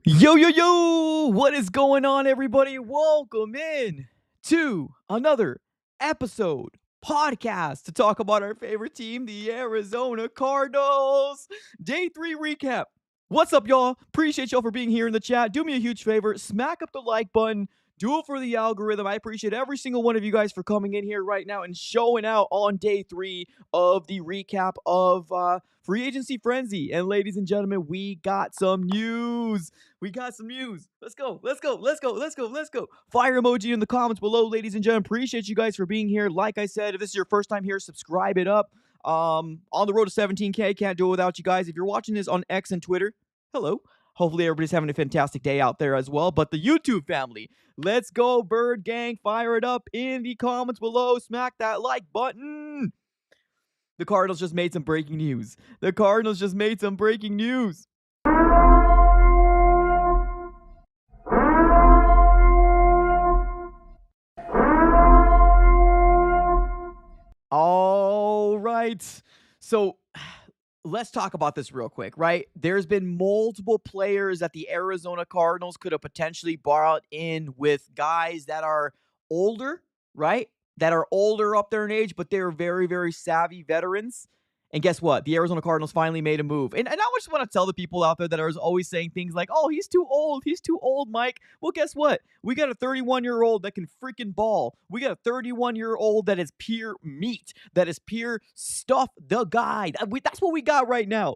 Yo, yo, yo! What is going on, everybody? Welcome in to another episode, podcast to talk about our favorite team, the Arizona Cardinals. Day 3 recap. What's up, y'all? Appreciate y'all for being here in the chat. Do me a huge favor, smack up the like button. Do it for the algorithm. I appreciate every single one of you guys for coming in here right now and showing out on day 3 of the recap of Free Agency Frenzy. And ladies and gentlemen, we got some news. We got some news. Let's go. Let's go. Let's go. Let's go. Let's go. Fire emoji in the comments below, ladies and gentlemen. Appreciate you guys for being here. Like I said, if this is your first time here, subscribe it up. On the road to 17K. Can't do it without you guys. If you're watching this on X and Twitter, hello. Hopefully everybody's having a fantastic day out there as well. But the YouTube family, let's go, Bird Gang. Fire it up in the comments below. Smack that like button. The Cardinals just made some breaking news. The Cardinals just made some breaking news. All right. So let's talk about this real quick, right? There's been multiple players that the Arizona Cardinals could have potentially brought in with guys that are older, right? That are older up there in age, but they're very, very savvy veterans. And guess what? The Arizona Cardinals finally made a move. And I just want to tell the people out there that are always saying things like, oh, he's too old. He's too old, Mike. Well, guess what? We got a 31-year-old that can freaking ball. We got a 31-year-old that is pure meat, that is pure stuff the guy. That's what we got right now.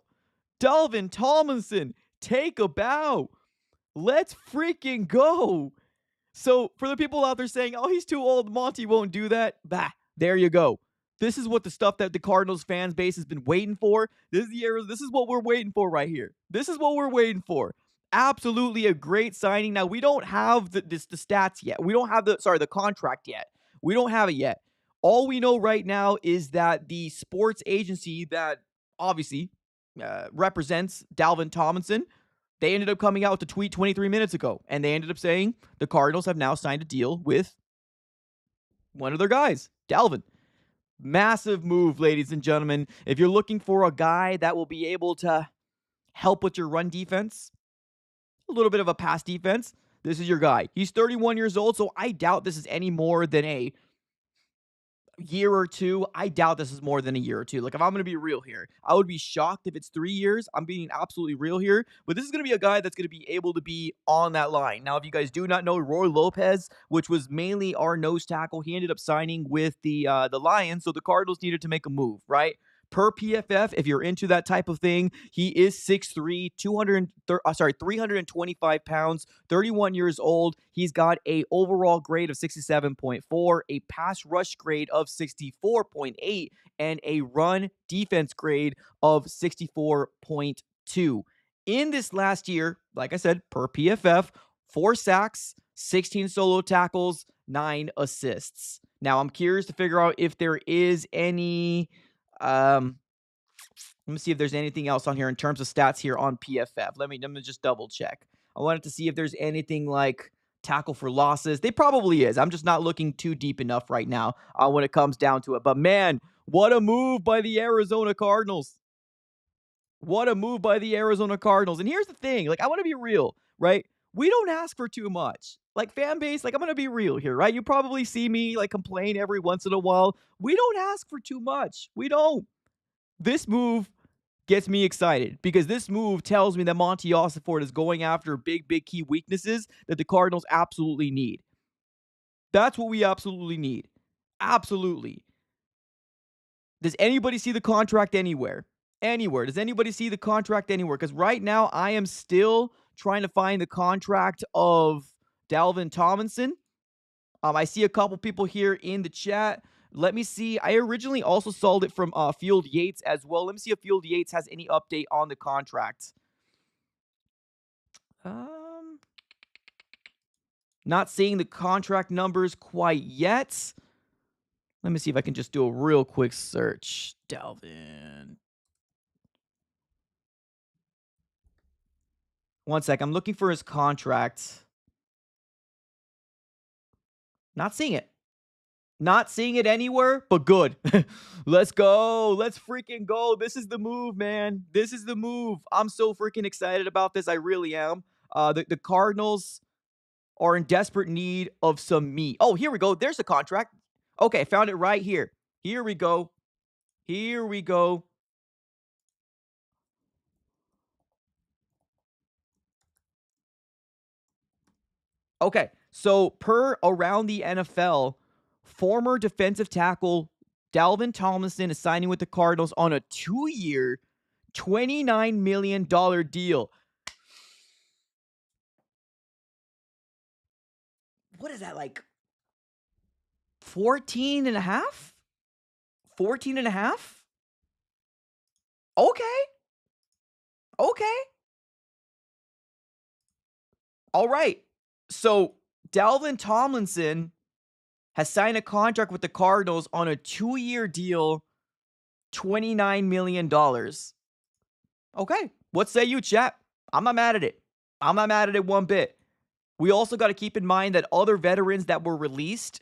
Dalvin Tomlinson, take a bow. Let's freaking go. So for the people out there saying, oh, he's too old, Monti won't do that, bah, there you go. This is what the stuff that the Cardinals fans base has been waiting for. This is what we're waiting for right here. This is what we're waiting for. Absolutely a great signing. Now, we don't have the stats yet. We don't have the contract yet. We don't have it yet. All we know right now is that the sports agency that obviously represents Dalvin Tomlinson, they ended up coming out with a tweet 23 minutes ago, and they ended up saying the Cardinals have now signed a deal with one of their guys, Dalvin. Massive move, ladies and gentlemen. If you're looking for a guy that will be able to help with your run defense, a little bit of a pass defense, this is your guy. He's 31 years old, so I doubt this is any more than a year or two. I doubt this is more than a year or two. Like, if I'm going to be real here, I would be shocked if it's 3 years. I'm being absolutely real here. But this is going to be a guy that's going to be able to be on that line. Now, if you guys do not know, Roy Lopez, which was mainly our nose tackle, he ended up signing with the Lions, so the Cardinals needed to make a move, right? Per PFF, if you're into that type of thing, he is 6'3", 325 pounds, 31 years old. He's got a overall grade of 67.4, a pass rush grade of 64.8, and a run defense grade of 64.2. In this last year, like I said, per PFF, 4 sacks, 16 solo tackles, 9 assists. Now, I'm curious to figure out if there is any... let me see if there's anything else on here in terms of stats here on PFF. Let me just double check. I wanted to see if there's anything like tackle for losses. They probably is. I'm just not looking too deep enough right now when it comes down to it. But man, what a move by the Arizona Cardinals. What a move by the Arizona Cardinals. And here's the thing. Like, I want to be real, right? We don't ask for too much. Like, fan base, like, I'm going to be real here, right? You probably see me, like, complain every once in a while. We don't ask for too much. We don't. This move gets me excited because this move tells me that Monti Ossenfort is going after big key weaknesses that the Cardinals absolutely need. That's what we absolutely need. Absolutely. Does anybody see the contract anywhere? Anywhere. Does anybody see the contract anywhere? Because right now I am still trying to find the contract of Dalvin Tomlinson. I see a couple people here in the chat. Let me see. I originally also sold it from Field Yates as well. Let me see if Field Yates has any update on the contract. Not seeing the contract numbers quite yet. Let me see if I can just do a real quick search. Dalvin. One sec. I'm looking for his contract. Not seeing it. Not seeing it anywhere, but good. Let's go. Let's freaking go. This is the move, man. This is the move. I'm so freaking excited about this. I really am. The Cardinals are in desperate need of some meat. Oh, here we go. There's the contract. Okay, found it right here. Here we go. Here we go. Okay, so per Around the NFL, former defensive tackle Dalvin Tomlinson is signing with the Cardinals on a 2-year, $29 million deal. What is that, like 14 and a half? 14 and a half? Okay. Okay. All right. So Dalvin Tomlinson has signed a contract with the Cardinals on a 2-year deal, $29 million. Okay. What say you, chat? I'm not mad at it. I'm not mad at it one bit. We also got to keep in mind that other veterans that were released,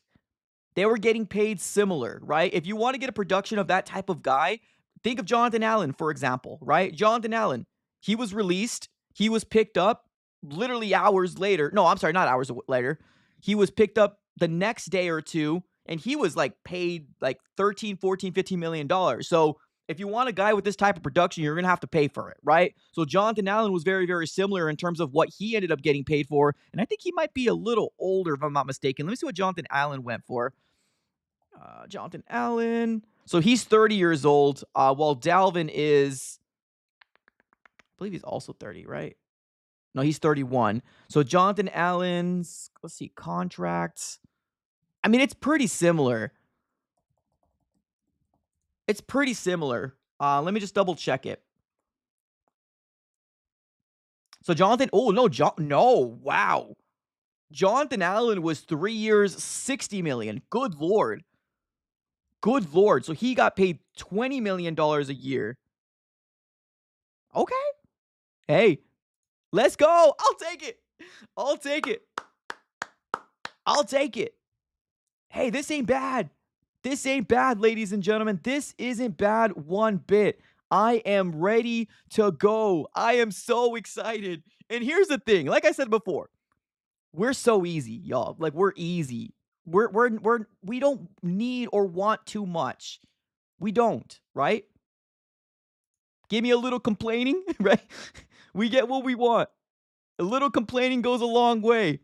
they were getting paid similar, right? If you want to get a production of that type of guy, think of Jonathan Allen, for example, right? Jonathan Allen, he was released. He was picked up literally hours later. No, I'm sorry, not hours later. He was picked up the next day or two, and he was like paid like 13, 14, 15 million dollars. So if you want a guy with this type of production, you're going to have to pay for it, right? So Jonathan Allen was very, very similar in terms of what he ended up getting paid for. And I think he might be a little older, if I'm not mistaken. Let me see what Jonathan Allen went for. Jonathan Allen. So he's 30 years old, while Dalvin is, I believe he's also 30, right? No, he's 31. So Jonathan Allen's, let's see, contracts. I mean, it's pretty similar. It's pretty similar. Let me just double check it. So Jonathan, oh no, no, wow. Jonathan Allen was 3 years, 60 million. Good Lord. Good Lord. So he got paid $20 million a year. Okay. Hey, let's go. I'll take it. I'll take it. I'll take it. Hey, this ain't bad. This ain't bad, ladies and gentlemen. This isn't bad one bit. I am ready to go. I am so excited. And here's the thing. Like I said before, we're so easy, y'all. Like, we're easy. We don't need or want too much. We don't, right? Give me a little complaining, right? We get what we want. A little complaining goes a long way.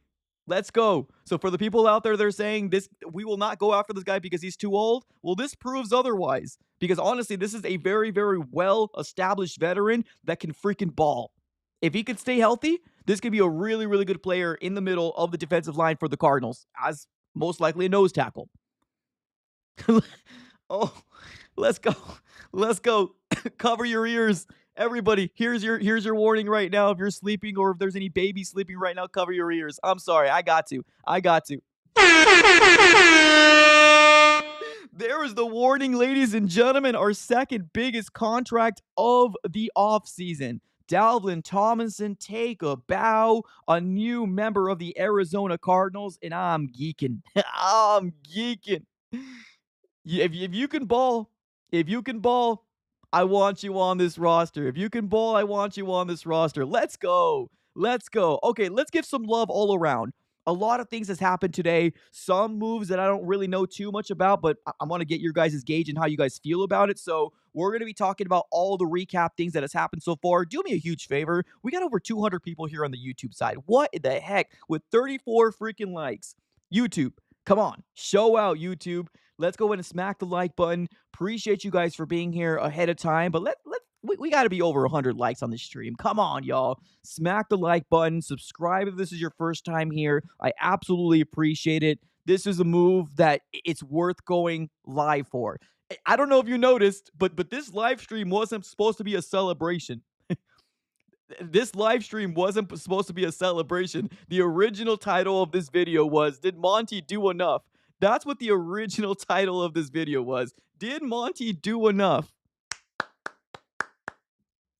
Let's go. So for the people out there that are saying this, we will not go after this guy because he's too old. Well, this proves otherwise. Because honestly, this is a very, very well-established veteran that can freaking ball. If he could stay healthy, this could be a really, really good player in the middle of the defensive line for the Cardinals, as most likely a nose tackle. Oh, let's go. Let's go. Cover your ears. Everybody, here's your warning right now. If you're sleeping or if there's any baby sleeping right now, cover your ears. I'm sorry. I got to. There is the warning, ladies and gentlemen. Our second biggest contract of the offseason. Dalvin Tomlinson, take a bow. A new member of the Arizona Cardinals, and I'm geeking. I'm geeking. If you can ball, I want you on this roster. If you can ball, I want you on this roster. Let's go. Let's go. Okay, let's give some love all around. A lot of things has happened today. Some moves that I don't really know too much about, but I want to get your guys' gauge and how you guys feel about it. So we're going to be talking about all the recap things that has happened so far. Do me a huge favor. We got over 200 people here on the YouTube side. What the heck? With 34 freaking likes. YouTube, come on. Show out, YouTube. Let's go ahead and smack the like button. Appreciate you guys for being here ahead of time. But we got to be over 100 likes on this stream. Come on, y'all. Smack the like button. Subscribe if this is your first time here. I absolutely appreciate it. This is a move that it's worth going live for. I don't know if you noticed, but this live stream wasn't supposed to be a celebration. This live stream wasn't supposed to be a celebration. The original title of this video was, Did Monty Do Enough? That's what the original title of this video was. Did Monty do enough?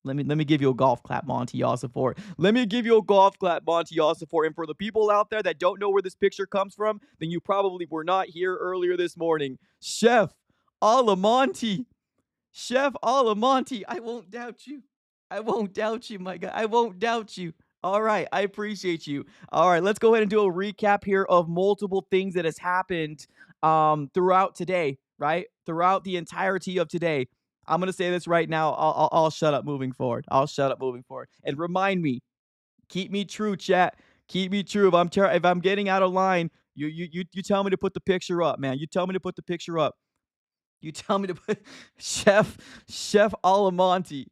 Let me give you a golf clap, Monti Ossenfort. Let me give you a golf clap, Monti Ossenfort. And for the people out there that don't know where this picture comes from, then you probably were not here earlier this morning. Chef a la Monty. Chef a la Monty. I won't doubt you. I won't doubt you, my guy. I won't doubt you. All right, I appreciate you. All right, let's go ahead and do a recap here of multiple things that has happened throughout today, right? Throughout the entirety of today. I'm gonna say this right now. I'll shut up moving forward. I'll shut up moving forward. And remind me, keep me true, chat. Keep me true. If I'm getting out of line, you tell me to put the picture up, man. You tell me to put the picture up. You tell me to put Chef Alamonti.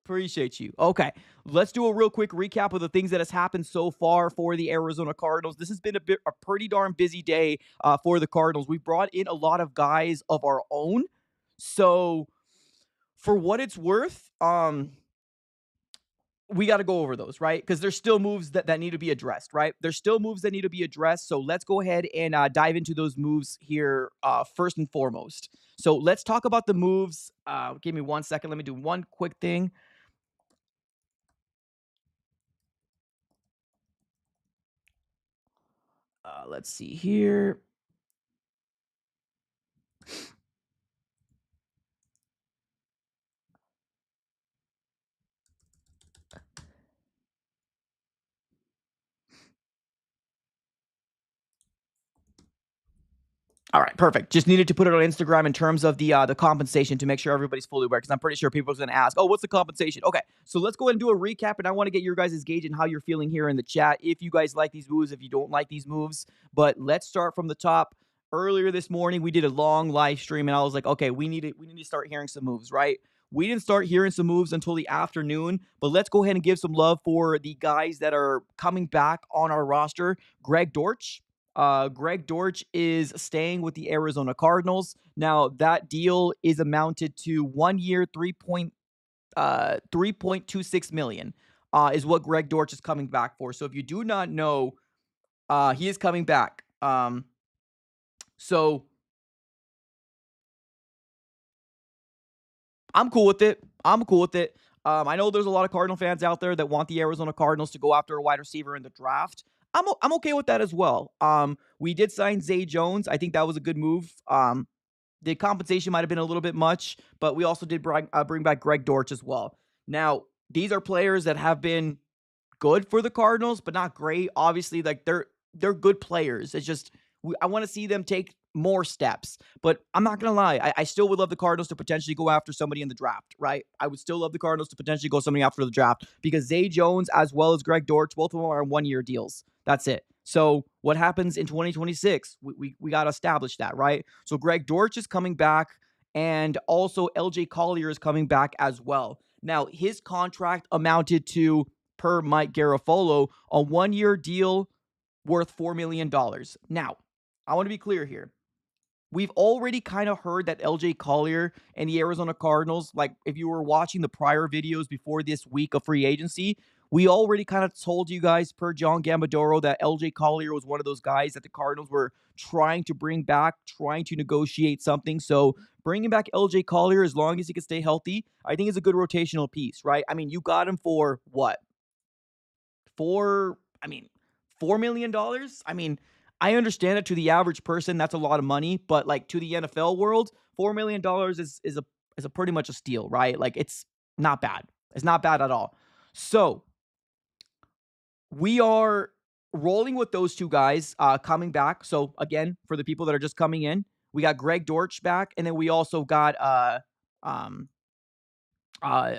Appreciate you. Okay, let's do a real quick recap of the things that has happened so far for the Arizona Cardinals. This has been a pretty darn busy day for the Cardinals. We brought in a lot of guys of our own. So, for what it's worth, we got to go over those, right? Because there's still moves that need to be addressed, right? There's still moves that need to be addressed. So let's go ahead and dive into those moves here first and foremost. So let's talk about the moves. Give me 1 second. Let me do one quick thing. Let's see here. All right, perfect. Just needed to put it on Instagram in terms of the compensation to make sure everybody's fully aware, because I'm pretty sure people are going to ask, "Oh, what's the compensation?" Okay, so let's go ahead and do a recap, and I want to get your guys' gauge and how you're feeling here in the chat. If you guys like these moves, if you don't like these moves, but let's start from the top. Earlier this morning, we did a long live stream, and I was like, "Okay, we need to start hearing some moves, right?" We didn't start hearing some moves until the afternoon, but let's go ahead and give some love for the guys that are coming back on our roster. Greg Dortch is staying with the Arizona Cardinals. Now, that deal is amounted to 1 year, 3.26 million is what Greg Dortch is coming back for. So if you do not know, he is coming back. So I'm cool with it. I'm cool with it. I know there's a lot of Cardinal fans out there that want the Arizona Cardinals to go after a wide receiver in the draft. I'm okay with that as well. We did sign Zay Jones. I think that was a good move. The compensation might have been a little bit much, but we also did bring back Greg Dortch as well. Now, these are players that have been good for the Cardinals, but not great. Obviously, like they're good players. It's just I want to see them take more steps. But I'm not gonna lie, I still would love the Cardinals to potentially go after somebody in the draft, right? I would still love the Cardinals to potentially go somebody after the draft because Zay Jones as well as Greg Dortch, both of them are on 1 year deals. That's it. So what happens in 2026? We got to establish that, right? So Greg Dortch is coming back, and also LJ Collier is coming back as well. Now his contract amounted to, per Mike Garafolo, a 1 year deal worth $4 million. Now, I want to be clear here. We've already kind of heard that LJ Collier and the Arizona Cardinals, like if you were watching the prior videos before this week of free agency, we already kind of told you guys per John Gambadoro that LJ Collier was one of those guys that the Cardinals were trying to bring back, trying to negotiate something. So bringing back LJ Collier, as long as he can stay healthy, I think is a good rotational piece, right? I mean, you got him for what? four, I mean, $4 million. I mean, I understand it to the average person, that's a lot of money, but like to the NFL world, $4 million is a pretty much a steal, right? Like it's not bad. It's not bad at all. So we are rolling with those two guys coming back. So again, for the people that are just coming in, we got Greg Dortch back, and then we also got um uh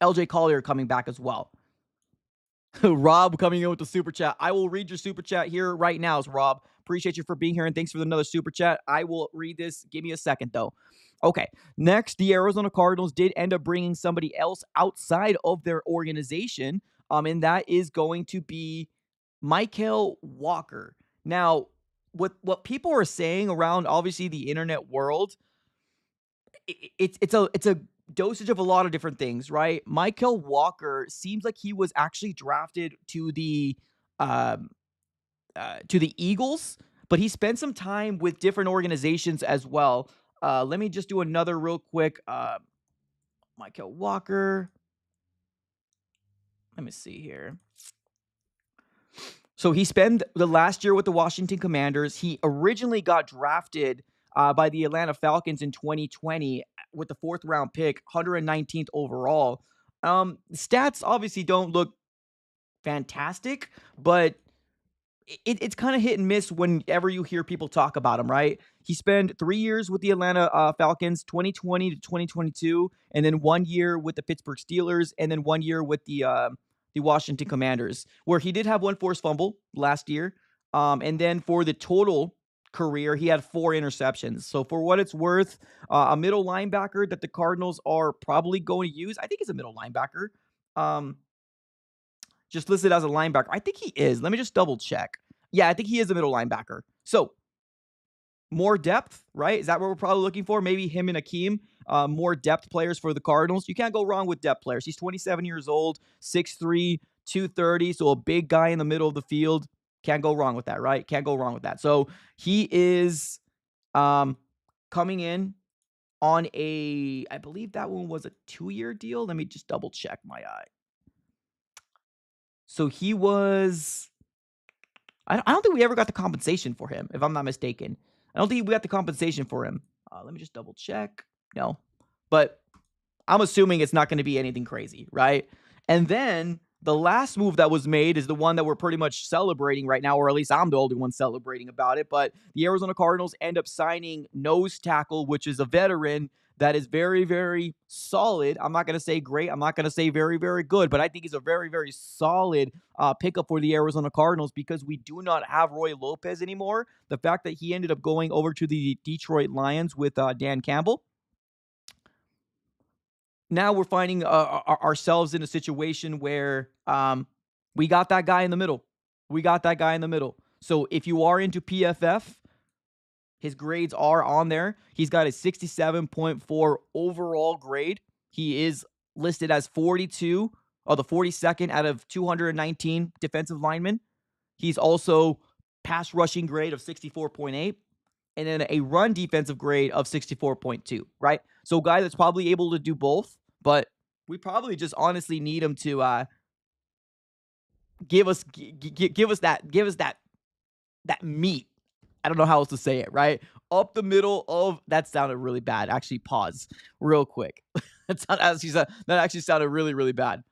LJ Collier coming back as well. Rob coming in with the super chat. I will read your super chat here right now. It's Rob. Appreciate you for being here, and thanks for another super chat. I will read this. Give me a second, though. Okay. Next, the Arizona Cardinals did end up bringing somebody else outside of their organization, and that is going to be Michael Walker. Now, what people are saying around, obviously, the internet world, it's a dosage of a lot of different things, right? Michael Walker seems like he was actually drafted um to the Eagles, but he spent some time with different organizations as well. Let me just do another real quick. Michael Walker. Let me see here. So he spent the last year with the Washington Commanders. He originally got drafted by the Atlanta Falcons in 2020 with the fourth round pick, 119th overall. Stats obviously don't look fantastic, but it's kind of hit and miss whenever you hear people talk about him, right? He spent 3 years with the Atlanta Falcons, 2020 to 2022, and then 1 year with the Pittsburgh Steelers, and then 1 year with the Washington Commanders, where he did have one forced fumble last year. And then for the total career, he had 4 interceptions. So for what it's worth, a middle linebacker that the Cardinals are probably going to use, I think he's a middle linebacker. Um, just listed as a linebacker. I think he is. Let me just double check. Yeah, I think he is a middle linebacker. So more depth, right? Is that what we're probably looking for? Maybe him and Akeem, more depth players for the Cardinals. You can't go wrong with depth players. He's 27 years old, 6'3", 230, so a big guy in the middle of the field. Can't go wrong with that, right? Can't go wrong with that. So he is coming in on I believe that one was a 2-year deal. Let me just double check my eye. So he was, I don't think we ever got the compensation for him, if I'm not mistaken. I don't think we got the compensation for him. Let me just double check. No. But I'm assuming it's not going to be anything crazy, right? And then the last move that was made is the one that we're pretty much celebrating right now, or at least I'm the only one celebrating about it. But the Arizona Cardinals end up signing nose tackle, which is a veteran that is very, very solid. I'm not going to say great. I'm not going to say very, very good, but I think he's a very, very solid pickup for the Arizona Cardinals because we do not have Roy Lopez anymore. The fact that he ended up going over to the Detroit Lions with Dan Campbell. Now we're finding ourselves in a situation where we got that guy in the middle. We got that guy in the middle. So if you are into PFF, his grades are on there. He's got a 67.4 overall grade. He is listed as 42, or the 42nd out of 219 defensive linemen. He's also pass rushing grade of 64.8, and then a run defensive grade of 64.2, right? So a guy that's probably able to do both, but we probably just honestly need him to give us that meat. I don't know how else to say it, right? Up the middle of, that sounded really bad. Actually, pause real quick. That actually sounded really, really bad.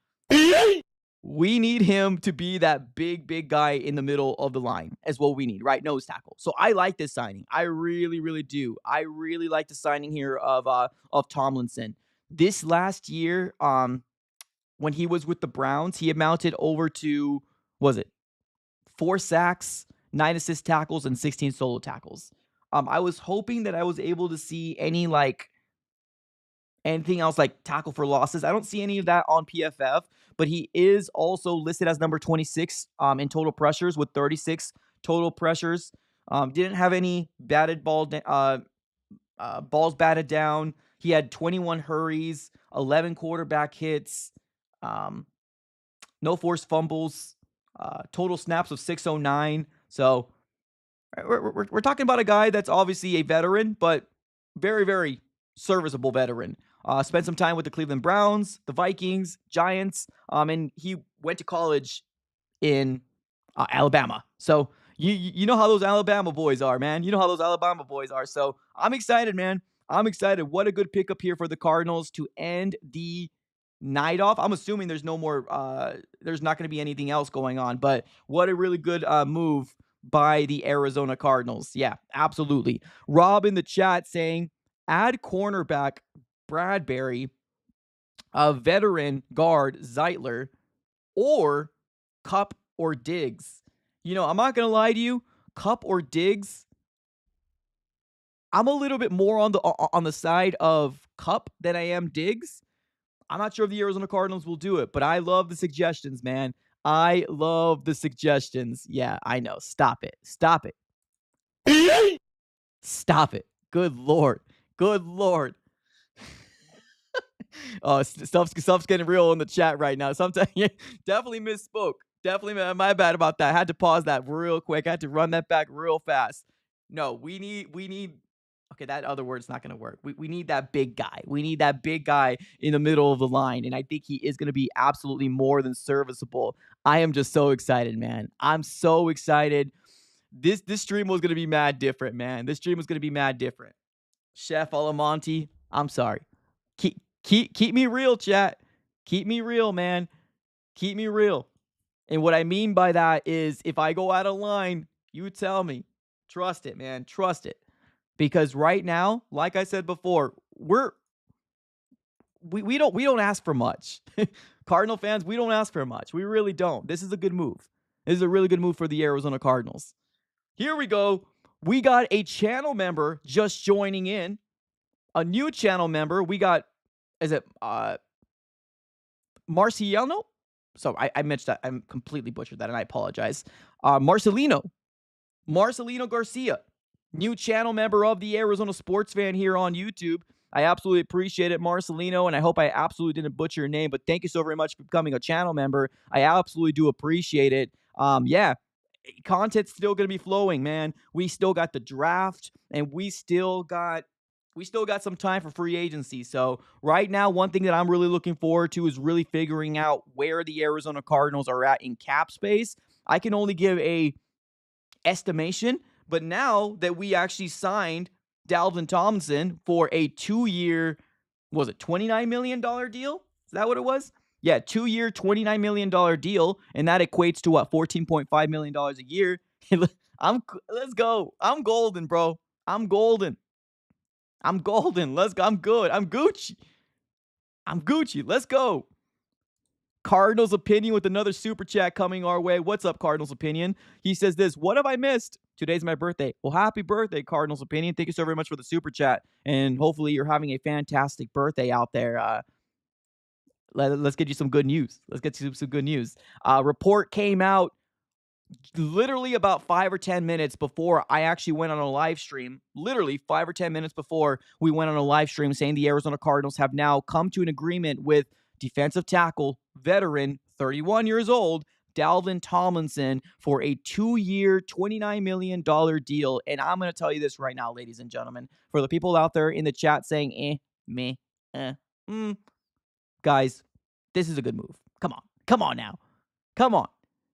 We need him to be that big guy in the middle of the line is what we need, right? Nose tackle. So I like this signing. I really, really do. I really like the signing here of Tomlinson. This last year, when he was with the Browns, he amounted over to, was it 4 sacks, 9 assist tackles, and 16 solo tackles. I was hoping that I was able to see anything else like tackle for losses. I don't see any of that on PFF, but he is also listed as number 26 in total pressures with 36 total pressures. Didn't have any balls batted down. He had 21 hurries, 11 quarterback hits, no forced fumbles, total snaps of 609. So we're talking about a guy that's obviously a veteran, but very, very serviceable veteran. Spent some time with the Cleveland Browns, the Vikings, Giants, and he went to college in Alabama. So you know how those Alabama boys are, man. You know how those Alabama boys are. So I'm excited, man. I'm excited. What a good pickup here for the Cardinals to end the night off. I'm assuming there's no more, there's not going to be anything else going on, but what a really good move by the Arizona Cardinals. Yeah, absolutely. Rob in the chat saying, add cornerback Bradbury, a veteran guard Zeitler, or Cup or Diggs. You know, I'm not going to lie to you, Cup or Diggs, I'm a little bit more on the side of Cup than I am Diggs. I'm not sure if the Arizona Cardinals will do it, but I love the suggestions, man. I love the suggestions. Yeah, I know. Stop it. Stop it. Stop it. Good Lord. Good Lord. Oh, stuff's getting real in the chat right now. Sometimes definitely misspoke. Definitely my bad about that. I had to pause that real quick. I had to run that back real fast. No, we need okay, that other word's not going to work. We need that big guy. We need that big guy in the middle of the line, and I think he is going to be absolutely more than serviceable. I am just so excited, man. I'm so excited. This stream was going to be mad different, man. This stream was going to be mad different. Chef Monti, I'm sorry. Keep me real, chat. Keep me real, man. Keep me real. And what I mean by that is if I go out of line, you tell me. Trust it, man. Trust it. Because right now, like I said before, we don't ask for much. Cardinal fans, we don't ask for much. We really don't. This is a good move. This is a really good move for the Arizona Cardinals. Here we go. We got a channel member just joining in. A new channel member. We got, is it Marciano? So I mentioned that. I'm completely butchered that, and I apologize. Marcelino Garcia, new channel member of the Arizona Sports Fan here on YouTube. I absolutely appreciate it, Marcelino, and I hope I absolutely didn't butcher your name, but thank you so very much for becoming a channel member. I absolutely do appreciate it. Yeah, content's still going to be flowing, man. We still got the draft, and we still got some time for free agency. So right now, one thing that I'm really looking forward to is really figuring out where the Arizona Cardinals are at in cap space. I can only give a estimation, but now that we actually signed Dalvin Tomlinson for a 2-year, was it $29 million deal? Is that what it was? Yeah, 2-year, $29 million deal, and that equates to what, $14.5 million a year. Let's go. I'm golden, bro. I'm golden. Let's go. I'm good. I'm Gucci. Let's go. Cardinals Opinion with another super chat coming our way. What's up, Cardinals Opinion? He says this, what have I missed? Today's my birthday. Well, happy birthday, Cardinals Opinion. Thank you so very much for the super chat. And hopefully you're having a fantastic birthday out there. Let's get you some good news. Let's get you some good news. Report came out literally about 5 or 10 minutes before I actually went on a live stream. Literally 5 or 10 minutes before we went on a live stream, saying the Arizona Cardinals have now come to an agreement with defensive tackle, veteran, 31 years old, Dalvin Tomlinson for a 2-year, $29 million deal. And I'm going to tell you this right now, ladies and gentlemen, for the people out there in the chat saying, meh, guys, this is a good move. Come on now. Come on.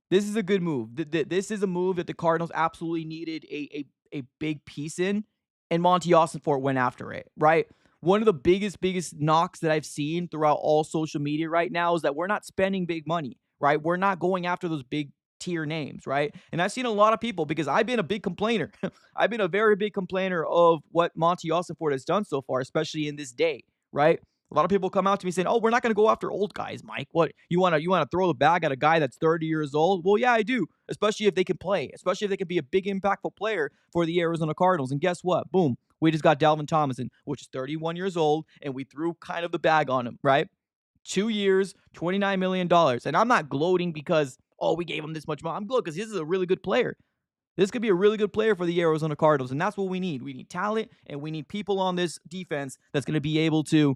This is a good move. This is a move that the Cardinals absolutely needed a big piece in, and Monti Ossenfort went after it, right? One of the biggest knocks that I've seen throughout all social media right now is that we're not spending big money, right? We're not going after those big tier names, right? And I've seen a lot of people, because I've been a big complainer. I've been a very big complainer of what Monti Ossenfort has done so far, especially in this day, right? A lot of people come out to me saying, "Oh, we're not going to go after old guys, Mike. What, you want to throw the bag at a guy that's 30 years old?" Well, yeah, I do, especially if they can play, especially if they can be a big impactful player for the Arizona Cardinals. And guess what? Boom, we just got Dalvin Tomlinson, which is 31 years old, and we threw kind of the bag on him, right? 2 years, $29 million. And I'm not gloating because, oh, we gave him this much money. I'm gloating because this is a really good player. This could be a really good player for the Arizona Cardinals, and that's what we need. We need talent, and we need people on this defense that's going to be able to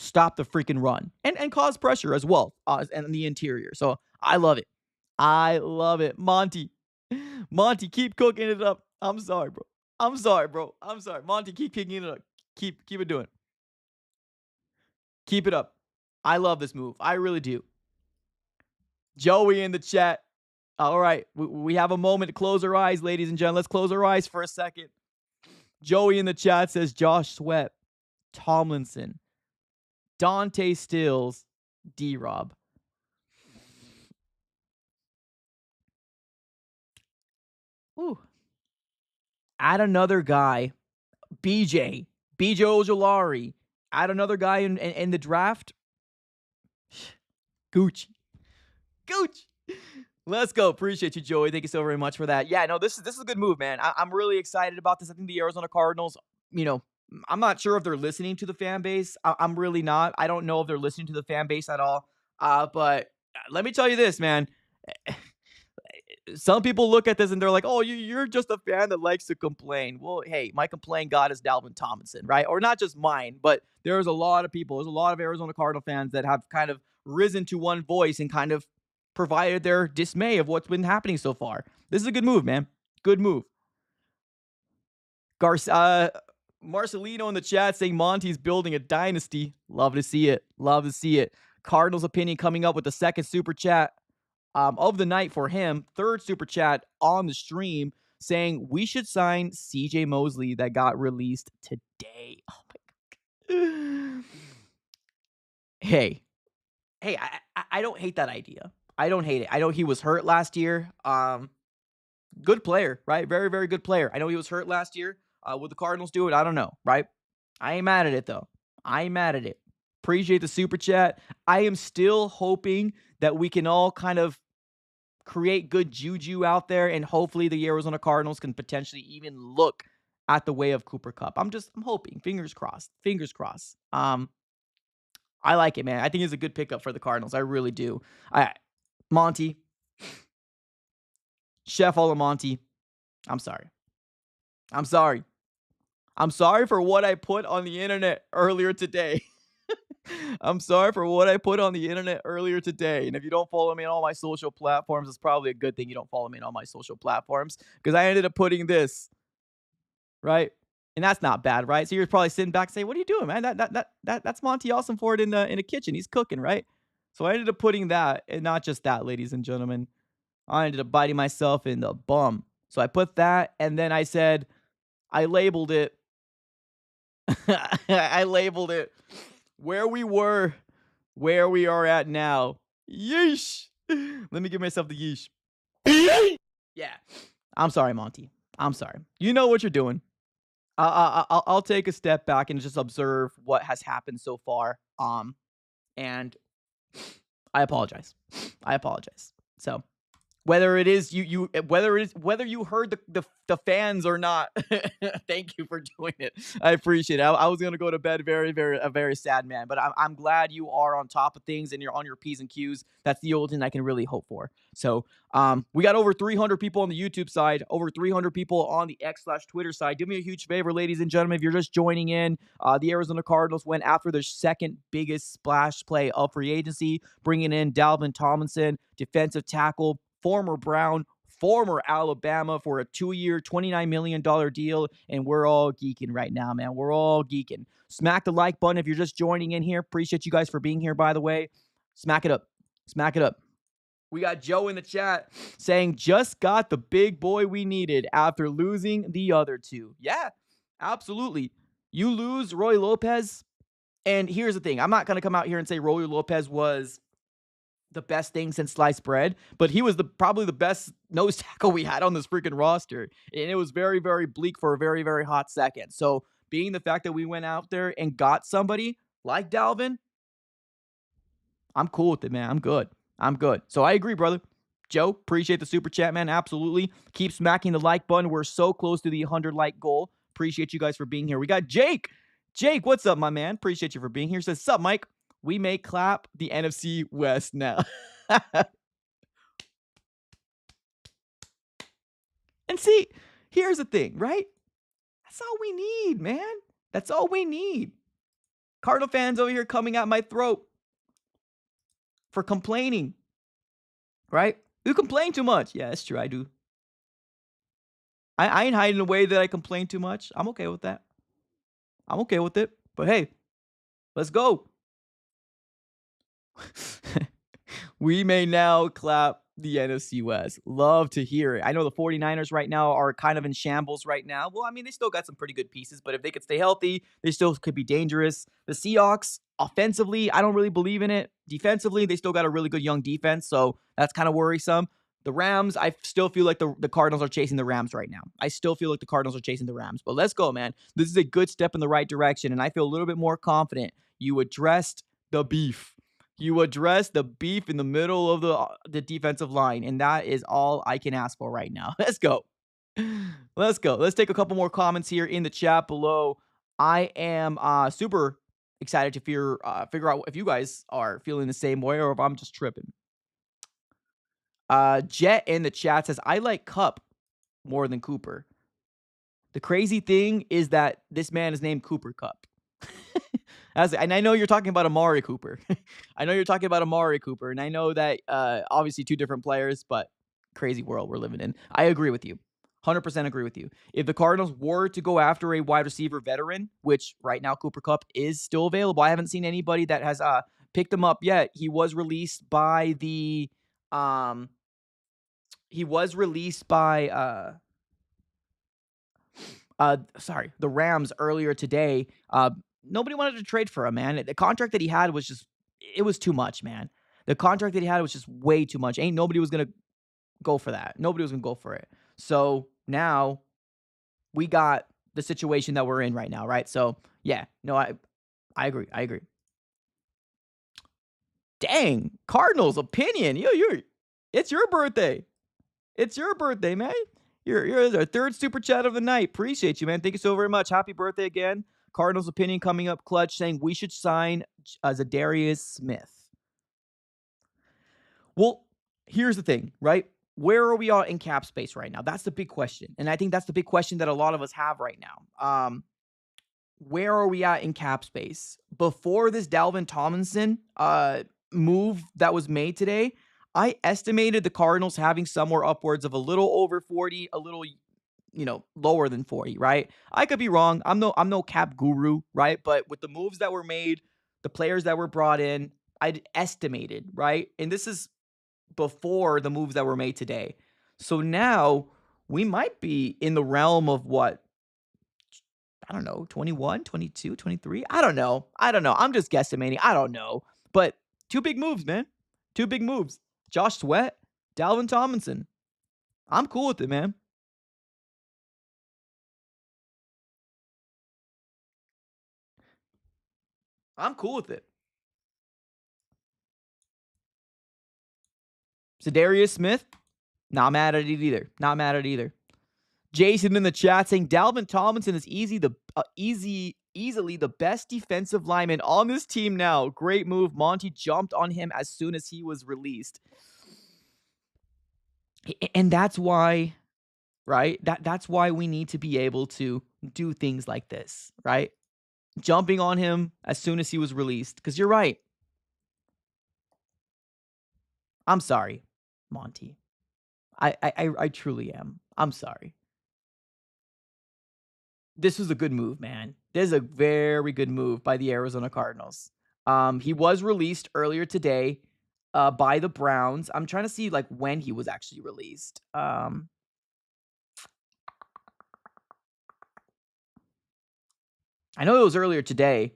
stop the freaking run and cause pressure as well, and the interior. So I love it. I love it. Monty, keep cooking it up. I'm sorry, bro. I'm sorry. Monty, keep kicking it up. Keep it doing. Keep it up. I love this move. I really do. Joey in the chat. All right. We have a moment to close our eyes, ladies and gentlemen. Let's close our eyes for a second. Joey in the chat says Josh Sweat, Tomlinson, Dante Stills, D-Rob. Ooh. Add another guy, BJ Ojolari. Add another guy in the draft. Gucci. Let's go. Appreciate you, Joey. Thank you so very much for that. Yeah, no, this is a good move, man. I'm really excited about this. I think the Arizona Cardinals, I'm not sure if they're listening to the fan base. I'm really not. I don't know if they're listening to the fan base at all. But let me tell you this, man. Some people look at this and they're like, "Oh, you're just a fan that likes to complain." Well, hey, my complaint god is Dalvin Tomlinson, right? Or not just mine, but there's a lot of people. There's a lot of Arizona Cardinal fans that have kind of risen to one voice and kind of provided their dismay of what's been happening so far. This is a good move, man. Good move. Marcelino in the chat saying Monty's building a dynasty. Love to see it. Cardinals Opinion coming up with the second super chat of the night for him. Third super chat on the stream saying we should sign CJ Mosley that got released today. Oh my God. Hey, I don't hate that idea. I don't hate it. I know he was hurt last year. Good player, right? Very, very good player. I know he was hurt last year. Would the Cardinals do it? I don't know, right? I ain't mad at it, though. I ain't mad at it. Appreciate the super chat. I am still hoping that we can all kind of create good juju out there, and hopefully the Arizona Cardinals can potentially even look at the way of Cooper Kupp. I'm hoping. Fingers crossed. Fingers crossed. I like it, man. I think it's a good pickup for the Cardinals. I really do. Monty, Chef Monty, I'm sorry. I'm sorry. I'm sorry for what I put on the internet earlier today. I'm sorry for what I put on the internet earlier today. And if you don't follow me on all my social platforms, it's probably a good thing you don't follow me on all my social platforms, because I ended up putting this, right? And that's not bad, right? So you're probably sitting back and saying, "What are you doing, man? That's Monti Ossenfort in the kitchen. He's cooking, right?" So I ended up putting that, and not just that, ladies and gentlemen. I ended up biting myself in the bum. So I put that, and then I said, I labeled it. I labeled it where we were, where we are at now. Yeesh. Let me give myself the yeesh. Yeah. I'm sorry, Monty. I'm sorry. You know what you're doing. I'll take a step back and just observe what has happened so far. And I apologize. I apologize. So whether it is whether you heard the fans or not, thank you for doing it. I appreciate it. I was gonna go to bed a very sad man, but I'm glad you are on top of things and you're on your P's and Q's. That's the only thing I can really hope for. So we got over 300 people on the YouTube side, over 300 people on the X/Twitter side. Do me a huge favor, ladies and gentlemen, if you're just joining in, the Arizona Cardinals went after their second biggest splash play of free agency, bringing in Dalvin Tomlinson, defensive tackle, former Brown, former Alabama, for a 2-year, $29 million deal, and we're all geeking right now, man. We're all geeking. Smack the like button if you're just joining in here. Appreciate you guys for being here, by the way. Smack it up. Smack it up. We got Joe in the chat saying, just got the big boy we needed after losing the other two. Yeah, absolutely. You lose Roy Lopez, and here's the thing. I'm not going to come out here and say Roy Lopez was the best thing since sliced bread, but he was probably the best nose tackle we had on this freaking roster. And it was very, very bleak for a very, very hot second. So being the fact that we went out there and got somebody like Dalvin, I'm cool with it, man. I'm good. I'm good. So I agree, brother. Joe, appreciate the super chat, man. Absolutely. Keep smacking the like button. We're so close to the 100 like goal. Appreciate you guys for being here. We got Jake. Jake, what's up, my man? Appreciate you for being here. Says, sup, Mike? We may clap the NFC West now. And see, here's the thing, right? That's all we need, man. That's all we need. Cardinal fans over here coming at my throat for complaining, right? You complain too much. Yeah, that's true. I do. I ain't hiding away that I complain too much. I'm okay with that. I'm okay with it. But hey, let's go. We may now clap the NFC West. Love to hear it. I know the 49ers right now are kind of in shambles right now. Well, I mean, they still got some pretty good pieces, but if they could stay healthy, they still could be dangerous. The Seahawks, offensively, I don't really believe in it. Defensively, they still got a really good young defense, so that's kind of worrisome. The Rams, I still feel like the Cardinals are chasing the Rams right now. I still feel like the Cardinals are chasing the Rams. But let's go, man. This is a good step in the right direction, and I feel a little bit more confident. You addressed the beef. You address the beef in the middle of the defensive line, and that is all I can ask for right now. Let's go. Let's go. Let's take a couple more comments here in the chat below. I am super excited to figure out if you guys are feeling the same way or if I'm just tripping. Jet in the chat says, I like Kupp more than Cooper. The crazy thing is that this man is named Cooper Kupp. And I know you're talking about Amari Cooper. I know you're talking about Amari Cooper. And I know that obviously two different players, but crazy world we're living in. I agree with you. 100% agree with you. If the Cardinals were to go after a wide receiver veteran, which right now Cooper Kupp is still available. I haven't seen anybody that has picked him up yet. He was released by the the Rams earlier today. Nobody wanted to trade for him, man. The contract that he had was it was too much, man. The contract that he had was just way too much. Nobody was going to go for that. Nobody was going to go for it. So now we got the situation that we're in right now, right? So yeah, no, I agree. I agree. Dang, Cardinals opinion. It's your birthday. It's your birthday, man. You're the third super chat of the night. Appreciate you, man. Thank you so very much. Happy birthday again. Cardinals opinion coming up clutch, saying we should sign Zadarius Smith. Well, here's the thing, right? Where are we all in cap space right now? That's the big question. And I think that's the big question that a lot of us have right now. Where are we at in cap space? Before this Dalvin Tomlinson move that was made today, I estimated the Cardinals having somewhere upwards of a little over 40, a little, lower than 40, right? I could be wrong. I'm no cap guru, right? But with the moves that were made, the players that were brought in, I'd estimated, right? And this is before the moves that were made today. So now we might be in the realm of what? I don't know, 21, 22, 23? I don't know. I'm just guesstimating. I don't know. But two big moves, man. Two big moves. Josh Sweat, Dalvin Tomlinson. I'm cool with it, man. I'm cool with it. Zadarius Smith, not mad at it either. Not mad at it either. Jason in the chat saying Dalvin Tomlinson is easily the best defensive lineman on this team now. Great move. Monti jumped on him as soon as he was released. And that's why, right? That's why we need to be able to do things like this, right? Jumping on him as soon as he was released. Because you're right. I'm sorry, Monti. I truly am. I'm sorry. This was a good move, man. This is a very good move by the Arizona Cardinals. He was released earlier today by the Browns. I'm trying to see like when he was actually released. I know it was earlier today,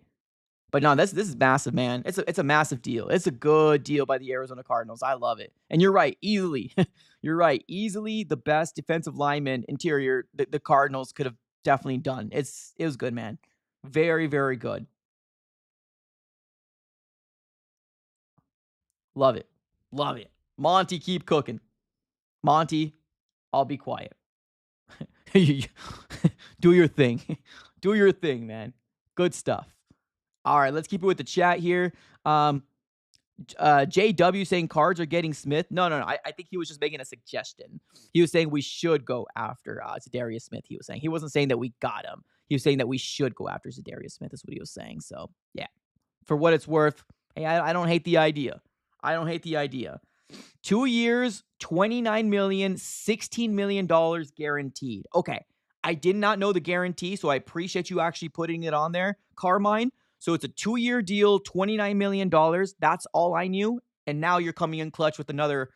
but no, this is massive, man. It's a massive deal. It's a good deal by the Arizona Cardinals. I love it. And you're right, easily. You're right, easily the best defensive lineman interior the Cardinals could have definitely done. It was good, man. Very, very good. Love it. Love it. Monti, keep cooking. Monti, I'll be quiet. Do your thing. Do your thing, man. Good stuff. All right, let's keep it with the chat here. JW saying Cards are getting Smith. No. I think he was just making a suggestion. He was saying we should go after Zadarius Smith. He was saying. He wasn't saying that we got him. He was saying that we should go after Zadarius Smith is what he was saying. So, yeah. For what it's worth, hey, I don't hate the idea. 2 years, $29 million, $16 million guaranteed. Okay. I did not know the guarantee, so I appreciate you actually putting it on there, Carmine. So it's a 2-year deal, $29 million. That's all I knew. And now you're coming in clutch with another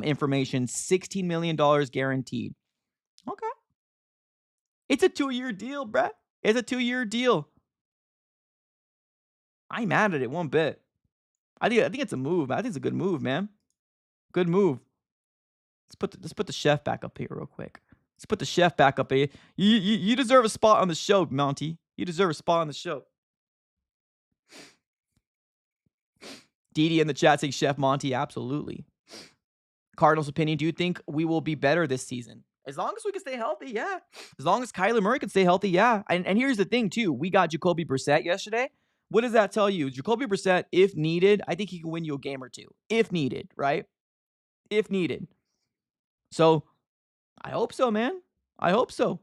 information, $16 million guaranteed. Okay. It's a 2-year deal, bruh. It's a 2-year deal. I'm mad at it one bit. I think it's a move. I think it's a good move, man. Good move. Let's put the chef back up here real quick. Let's put the chef back up here. You deserve a spot on the show, Monty. You deserve a spot on the show. Didi in the chat saying Chef Monty, absolutely. Cardinals opinion, do you think we will be better this season? As long as we can stay healthy, yeah. As long as Kyler Murray can stay healthy, yeah. And here's the thing, too. We got Jacoby Brissett yesterday. What does that tell you? Jacoby Brissett, if needed, I think he can win you a game or two. If needed, right? If needed. So, I hope so, man. I hope so.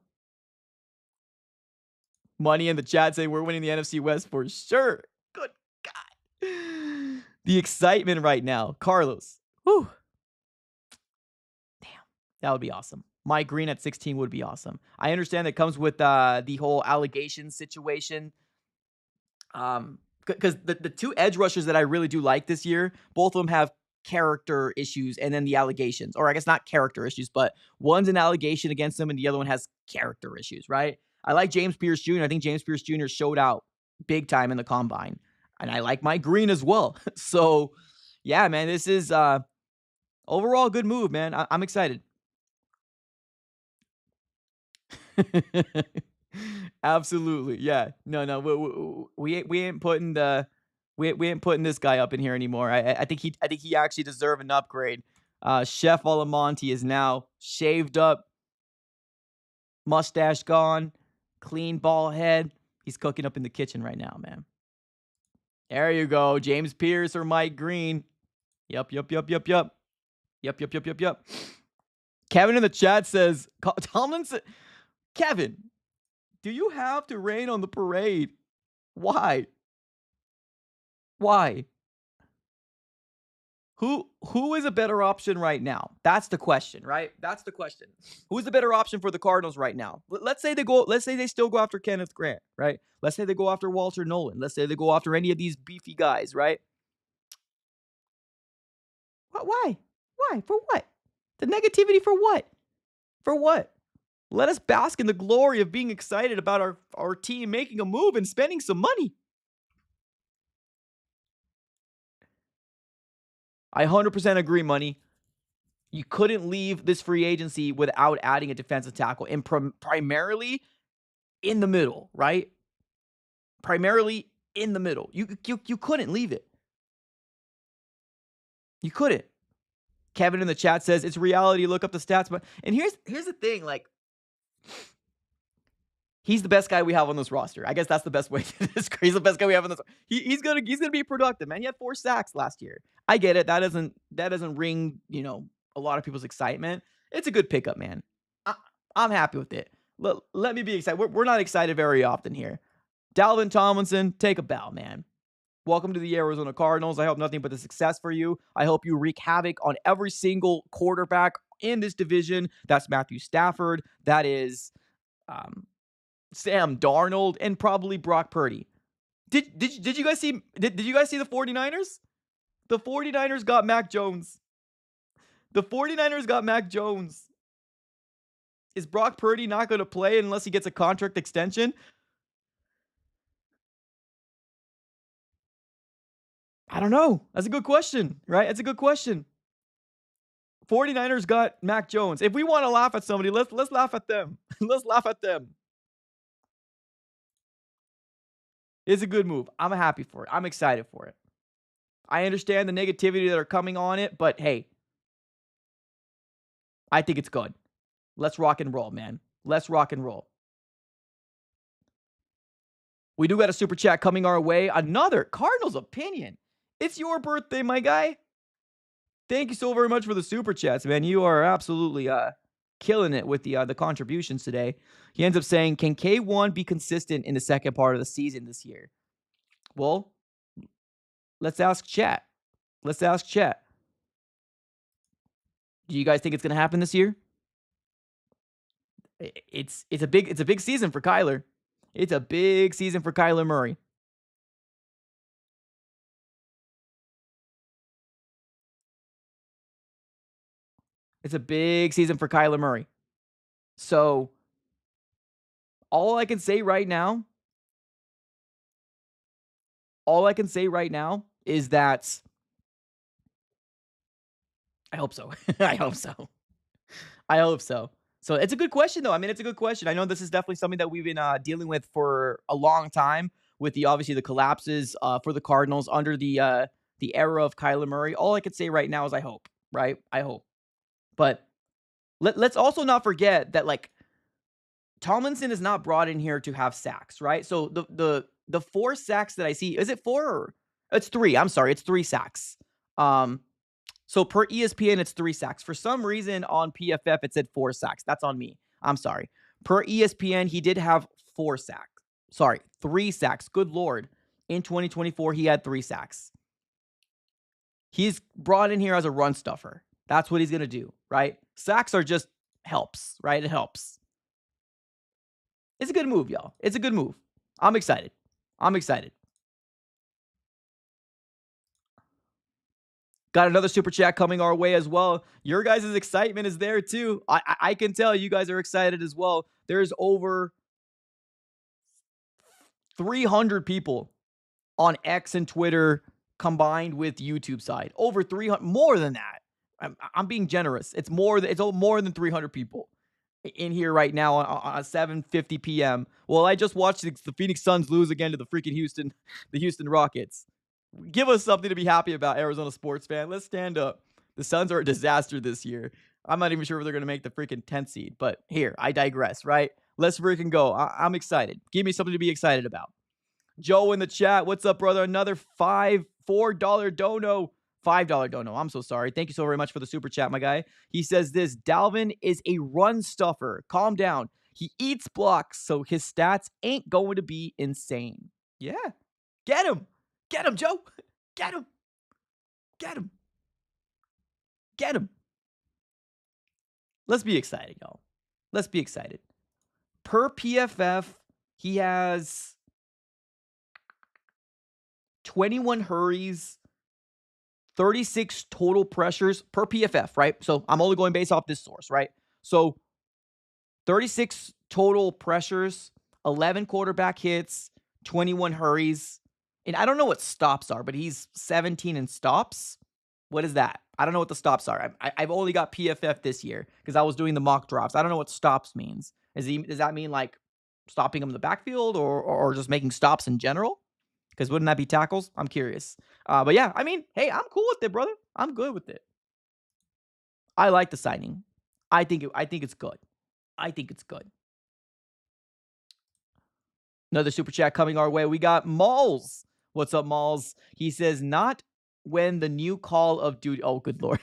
Money in the chat saying we're winning the NFC West for sure. Good God. The excitement right now. Carlos. Whew. Damn. That would be awesome. Mike Green at 16 would be awesome. I understand that comes with the whole allegation situation. Because the two edge rushers that I really do like this year, both of them have character issues and then the allegations. Or I guess not character issues, but one's an allegation against them and the other one has character issues, right? I like James Pierce Jr. I think James Pierce Jr. showed out big time in the combine. And I like Mike Green as well. So, Yeah, man, this is overall good move, man. I'm excited. Absolutely, yeah. No, we ain't putting the we ain't putting this guy up in here anymore. I think he actually deserve an upgrade. Chef Monti is now shaved up, mustache gone, clean ball head. He's cooking up in the kitchen right now, man. There you go, James Pierce or Mike Green. Yep, yep, yep, yep, yep, yep, yep, yep, yep, yep. Kevin in the chat says Tomlinson. Kevin, do you have to rain on the parade? Why? Why? Who is a better option right now? That's the question, right? That's the question. Who's the better option for the Cardinals right now? Let's say they still go after Kenneth Grant, right? Let's say they go after Walter Nolan. Let's say they go after any of these beefy guys, right? Why? Why? For what? The negativity for what? For what? Let us bask in the glory of being excited about our team making a move and spending some money. I 100% agree, Money. You couldn't leave this free agency without adding a defensive tackle, and primarily in the middle, right? Primarily in the middle. You couldn't leave it. You couldn't. Kevin in the chat says it's reality. Look up the stats, but and here's the thing, like he's the best guy we have on this roster. I guess that's the best way to describe. He's the best guy we have on this. He's gonna be productive, man. He had 4 sacks last year. I get it. That doesn't ring a lot of people's excitement. It's a good pickup, man. I'm happy with it. Let me be excited. We're not excited very often here. Dalvin Tomlinson, take a bow, man. Welcome to the Arizona Cardinals. I hope nothing but the success for you. I hope you wreak havoc on every single quarterback in this division. That's Matthew Stafford. That is Sam Darnold, and probably Brock Purdy. Did you guys see the 49ers? The 49ers got Mac Jones. The 49ers got Mac Jones. Is Brock Purdy not going to play unless he gets a contract extension? I don't know. That's a good question, right? That's a good question. 49ers got Mac Jones. If we want to laugh at somebody, let's laugh at them. Let's laugh at them. It's a good move. I'm happy for it. I'm excited for it. I understand the negativity that are coming on it, but hey, I think it's good. Let's rock and roll, man. Let's rock and roll. We do got a super chat coming our way. Another Cardinals opinion. It's your birthday, my guy. Thank you so very much for the super chats, man. You are absolutely killing it with the contributions today. He ends up saying, "Can K1 be consistent in the second part of the season this year?" Well, let's ask chat. Let's ask chat. Do you guys think it's going to happen this year? It's a big season for Kyler. It's a big season for Kyler Murray. It's a big season for Kyler Murray. So all I can say right now is that I hope so. I hope so. I hope so. So it's a good question, though. I mean, it's a good question. I know this is definitely something that we've been dealing with for a long time, with obviously the collapses for the Cardinals under the era of Kyler Murray. All I could say right now is I hope, right? I hope. But let's also not forget that, like, Tomlinson is not brought in here to have sacks, right? So the 4 sacks that I see, is it 4 or it's 3? I'm sorry, it's 3 sacks. So per ESPN, it's 3 sacks. For some reason on PFF, it said 4 sacks. That's on me. I'm sorry. Per ESPN, he did have 4 sacks. Sorry, 3 sacks. Good Lord. In 2024, he had 3 sacks. He's brought in here as a run stuffer. That's what he's going to do, right? Sacks are just helps, right? It helps. It's a good move, y'all. It's a good move. I'm excited. I'm excited. Got another super chat coming our way as well. Your guys' excitement is there too. I can tell you guys are excited as well. There's over 300 people on X and Twitter combined with YouTube side. Over 300, more than that. I'm being generous. It's more than 300 people in here right now on 7:50 p.m. Well, I just watched the Phoenix Suns lose again to the Houston Rockets. Give us something to be happy about, Arizona sports fan. Let's stand up. The Suns are a disaster this year. I'm not even sure if they're going to make the freaking 10th seed, but here, I digress, right? Let's freaking go. I'm excited. Give me something to be excited about. Joe in the chat, what's up, brother? Another $4 dono. $5 dono. I'm so sorry. Thank you so very much for the super chat, my guy. He says this, Dalvin is a run stuffer. Calm down. He eats blocks, so his stats ain't going to be insane. Yeah. Get him. Get him, Joe. Get him. Get him. Get him. Let's be excited, y'all. Let's be excited. Per PFF, he has 21 hurries, 36 total pressures per PFF, right? So I'm only going based off this source, right? So 36 total pressures, 11 quarterback hits, 21 hurries. And I don't know what stops are, but he's 17 in stops. What is that? I don't know what the stops are. I've only got PFF this year because I was doing the mock drafts. I don't know what stops means. Does that mean like stopping him in the backfield or just making stops in general? Because wouldn't that be tackles? I'm curious. But yeah, I mean, hey, I'm cool with it, brother. I'm good with it. I like the signing. I think it's good. I think it's good. Another super chat coming our way. We got Malls. What's up, Malls? He says, not when the new Call of Duty. Oh, good Lord.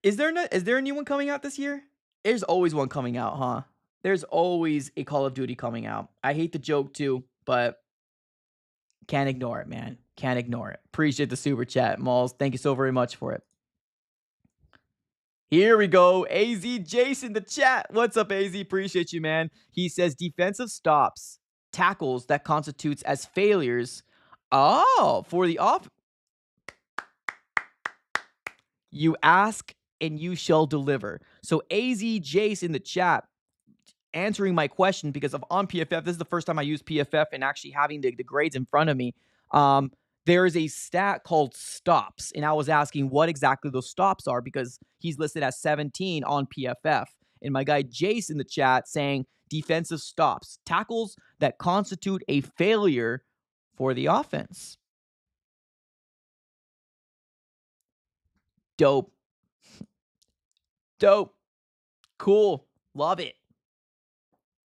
Is there a new one coming out this year? There's always one coming out, huh? There's always a Call of Duty coming out. I hate the joke too, but can't ignore it, man. Can't ignore it. Appreciate the super chat, Malls. Thank you so very much for it. Here we go. AZ Jason, the chat. What's up, AZ? Appreciate you, man. He says defensive stops, tackles that constitutes as failures. Oh, for the off. You ask and you shall deliver. So AZ Jace in the chat answering my question because of on PFF. This is the first time I use PFF and actually having the grades in front of me. There is a stat called stops, and I was asking what exactly those stops are because he's listed as 17 on PFF. And my guy Jace in the chat saying defensive stops, tackles that constitute a failure for the offense. Dope. Dope. Cool. Love it.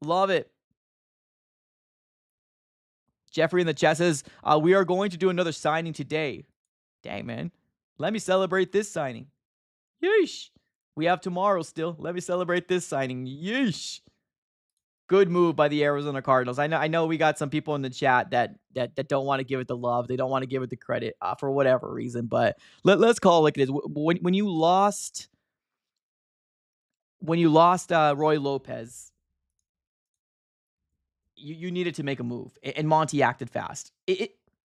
Love it. Jeffrey in the chat says, we are going to do another signing today. Dang, man. Let me celebrate this signing. Yeesh. We have tomorrow still. Let me celebrate this signing. Yeesh. Good move by the Arizona Cardinals. I know we got some people in the chat that don't want to give it the love. They don't want to give it the credit for whatever reason. But let's call it like it is. When you lost Roy Lopez, you needed to make a move, and Monti acted fast.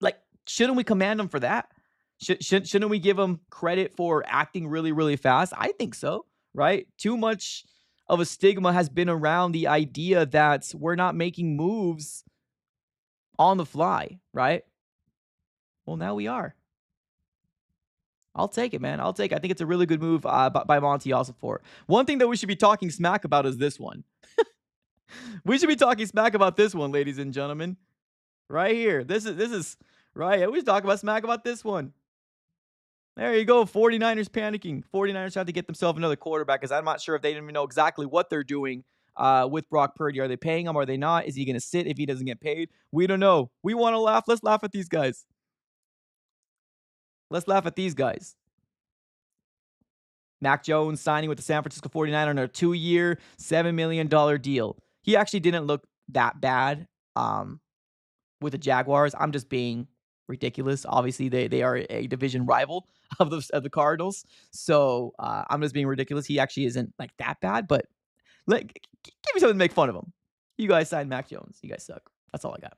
Like, shouldn't we commend him for that? Shouldn't we give him credit for acting really, really fast? I think so, right? Too much of a stigma has been around the idea that we're not making moves on the fly, right? Well, now we are. I'll take it, man. I'll take it. I think it's a really good move by Monti Ossenfort. One thing that we should be talking smack about is this one. We should be talking smack about this one, ladies and gentlemen. Right here. This is right. We should talk about smack about this one. There you go. 49ers panicking. 49ers have to get themselves another quarterback because I'm not sure if they even know exactly what they're doing with Brock Purdy. Are they paying him? Are they not? Is he going to sit if he doesn't get paid? We don't know. We want to laugh. Let's laugh at these guys. Let's laugh at these guys. Mac Jones signing with the San Francisco 49ers on a 2-year, $7 million deal. He actually didn't look that bad with the Jaguars. I'm just being ridiculous. Obviously, they are a division rival of the Cardinals. So I'm just being ridiculous. He actually isn't like that bad, but give me something to make fun of him. You guys signed Mac Jones. You guys suck. That's all I got.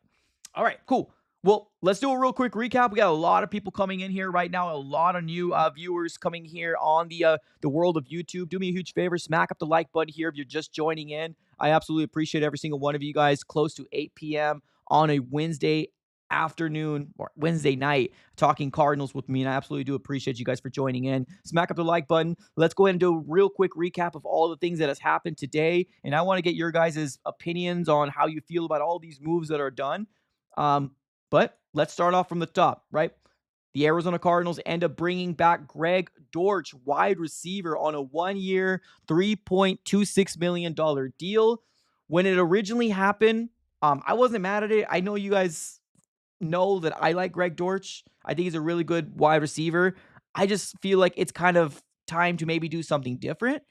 All right, cool. Well, let's do a real quick recap. We got a lot of people coming in here right now, a lot of new viewers coming here on the world of YouTube. Do me a huge favor, smack up the like button here if you're just joining in. I absolutely appreciate every single one of you guys. Close to 8 p.m. on a Wednesday afternoon or Wednesday night talking Cardinals with me, and I absolutely do appreciate you guys for joining in. Smack up the like button. Let's go ahead and do a real quick recap of all the things that has happened today, and I want to get your guys' opinions on how you feel about all these moves that are done. But let's start off from the top, right? The Arizona Cardinals end up bringing back Greg Dortch, wide receiver, on a 1-year, $3.26 million deal. When it originally happened, I wasn't mad at it. I know you guys know that I like Greg Dortch. I think he's a really good wide receiver. I just feel like it's kind of time to maybe do something different.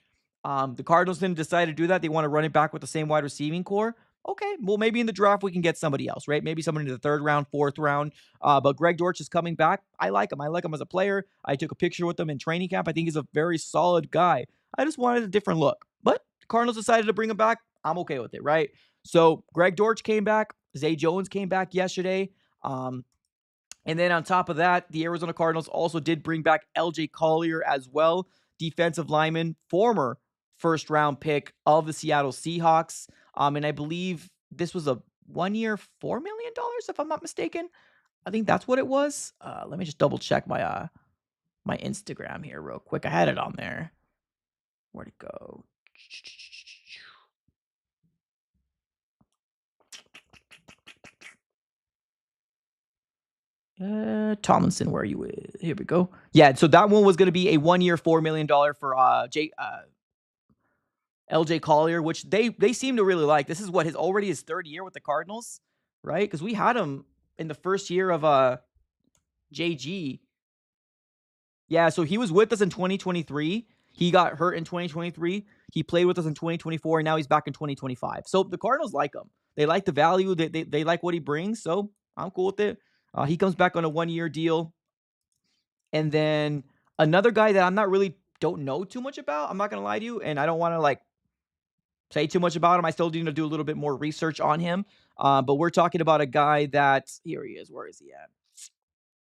The Cardinals didn't decide to do that. They want to run it back with the same wide receiving core. Okay, well, maybe in the draft we can get somebody else, right? Maybe somebody in the 3rd round, 4th round. But Greg Dortch is coming back. I like him. I like him as a player. I took a picture with him in training camp. I think he's a very solid guy. I just wanted a different look. But the Cardinals decided to bring him back. I'm okay with it, right? So Greg Dortch came back. Zay Jones came back yesterday. And then on top of that, the Arizona Cardinals also did bring back LJ Collier as well, defensive lineman, former 1st round pick of the Seattle Seahawks. And I believe this was a 1-year, $4 million, if I'm not mistaken. I think that's what it was. Let me just double check my my Instagram here real quick. I had it on there. Where'd it go? Tomlinson, where are you? Here we go. Yeah, so that one was going to be a 1-year, $4 million for LJ Collier, which they seem to really like. This is what already his 3rd year with the Cardinals, right? Because we had him in the 1st year of JG. Yeah, so he was with us in 2023. He got hurt in 2023. He played with us in 2024, and now he's back in 2025. So the Cardinals like him. They like the value. They like what he brings. So I'm cool with it. He comes back on a 1-year deal. And then another guy that I'm not really don't know too much about. I'm not gonna lie to you, and I don't want to say too much about him. I still need to do a little bit more research on him. But we're talking about a guy that here he is. Where is he at?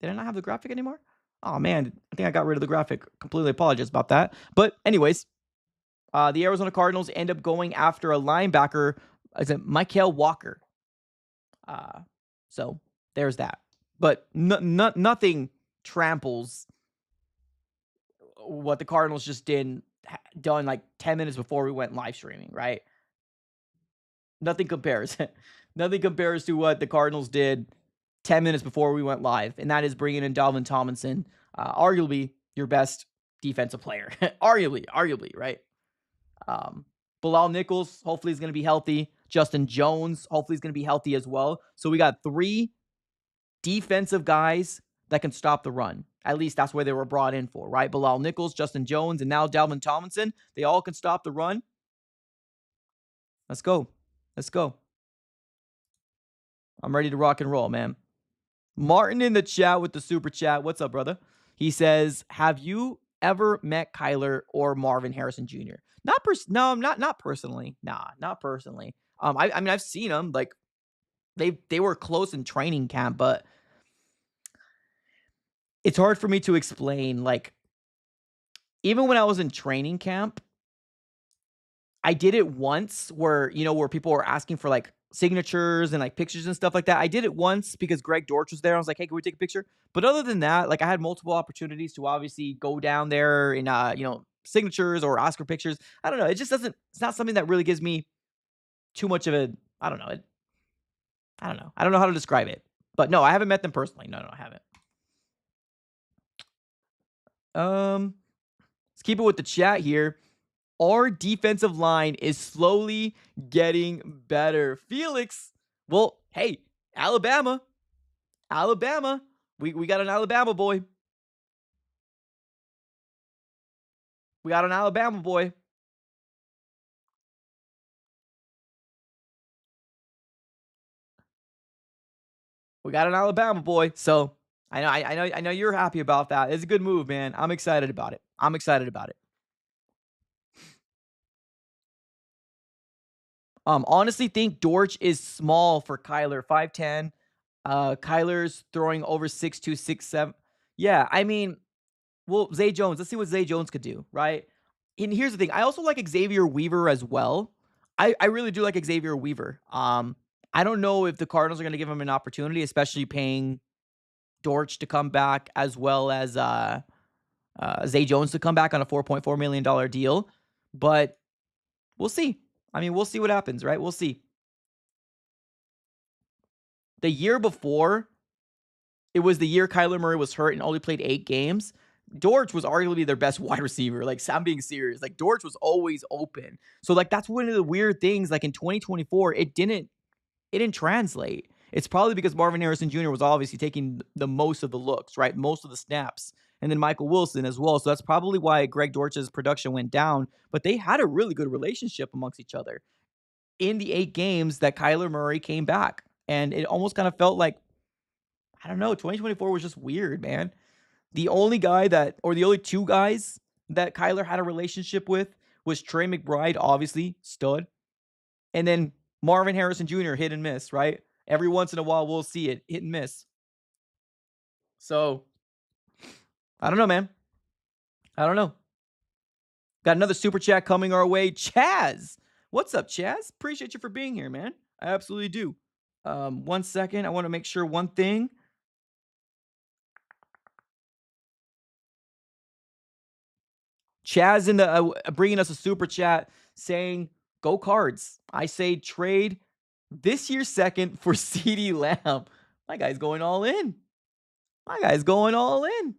Did I not have the graphic anymore? Oh man, I think I got rid of the graphic. Completely apologize about that. But anyways, the Arizona Cardinals end up going after a linebacker. Is it Michael Walker? So there's that. But nothing tramples what the Cardinals just done like 10 minutes before we went live streaming, right? Nothing compares. Nothing compares to what the Cardinals did 10 minutes before we went live, and that is bringing in Dalvin Tomlinson, arguably your best defensive player. arguably, right? Bilal Nichols, hopefully, is going to be healthy. Justin Jones, hopefully, is going to be healthy as well. So we got 3 defensive guys that can stop the run. At least that's where they were brought in for, right? Bilal Nichols, Justin Jones, and now Dalvin Tomlinson. They all can stop the run. Let's go. Let's go. I'm ready to rock and roll, man. Martin in the chat with the super chat. What's up, brother? He says, "Have you ever met Kyler or Marvin Harrison Jr.?" No, not personally. Nah, not personally. I mean, I've seen them. Like they were close in training camp, but it's hard for me to explain. Like even when I was in training camp, I did it once where people were asking for like signatures and like pictures and stuff like that. I did it once because Greg Dortch was there. I was like, "Hey, can we take a picture?" But other than that, like I had multiple opportunities to obviously go down there and signatures or ask for pictures. I don't know. It just doesn't. It's not something that really gives me too much of a. I don't know. I don't know. I don't know how to describe it. But no, I haven't met them personally. No, I haven't. Let's keep it with the chat here. Our defensive line is slowly getting better. Felix, well, hey, Alabama. We got an Alabama boy. We got an Alabama boy. We got an Alabama boy. So I know you're happy about that. It's a good move, man. I'm excited about it. Honestly think Dortch is small for Kyler, 5'10". Kyler's throwing over 6'2", 6'7". Yeah, I mean, well, Zay Jones. Let's see what Zay Jones could do, right? And here's the thing. I also like Xavier Weaver as well. I really do like Xavier Weaver. I don't know if the Cardinals are going to give him an opportunity, especially paying Dortch to come back as well as Zay Jones to come back on a $4.4 million deal. But we'll see. I mean, we'll see what happens, right? We'll see. The year before, it was the year Kyler Murray was hurt and only played 8 games. Dortch was arguably their best wide receiver. Like, I'm being serious. Like, Dortch was always open. So, like, that's one of the weird things. Like, in 2024, it didn't translate. It's probably because Marvin Harrison Jr. was obviously taking the most of the looks, right? Most of the snaps. And then Michael Wilson as well. So that's probably why Greg Dortch's production went down. But they had a really good relationship amongst each other in the 8 games that Kyler Murray came back. And it almost kind of felt like, I don't know, 2024 was just weird, man. The only guy that, or the only 2 guys that Kyler had a relationship with was Trey McBride, obviously, stud. And then Marvin Harrison Jr., hit and miss, right? Every once in a while, we'll see it, hit and miss. So, I don't know, man. I don't know. Got another super chat coming our way. Chaz. What's up, Chaz? Appreciate you for being here, man. I absolutely do. 1 second. I want to make sure one thing. Chaz in the bringing us a super chat saying, "Go Cards." I say trade this year's second for CeeDee Lamb. My guy's going all in. My guy's going all in.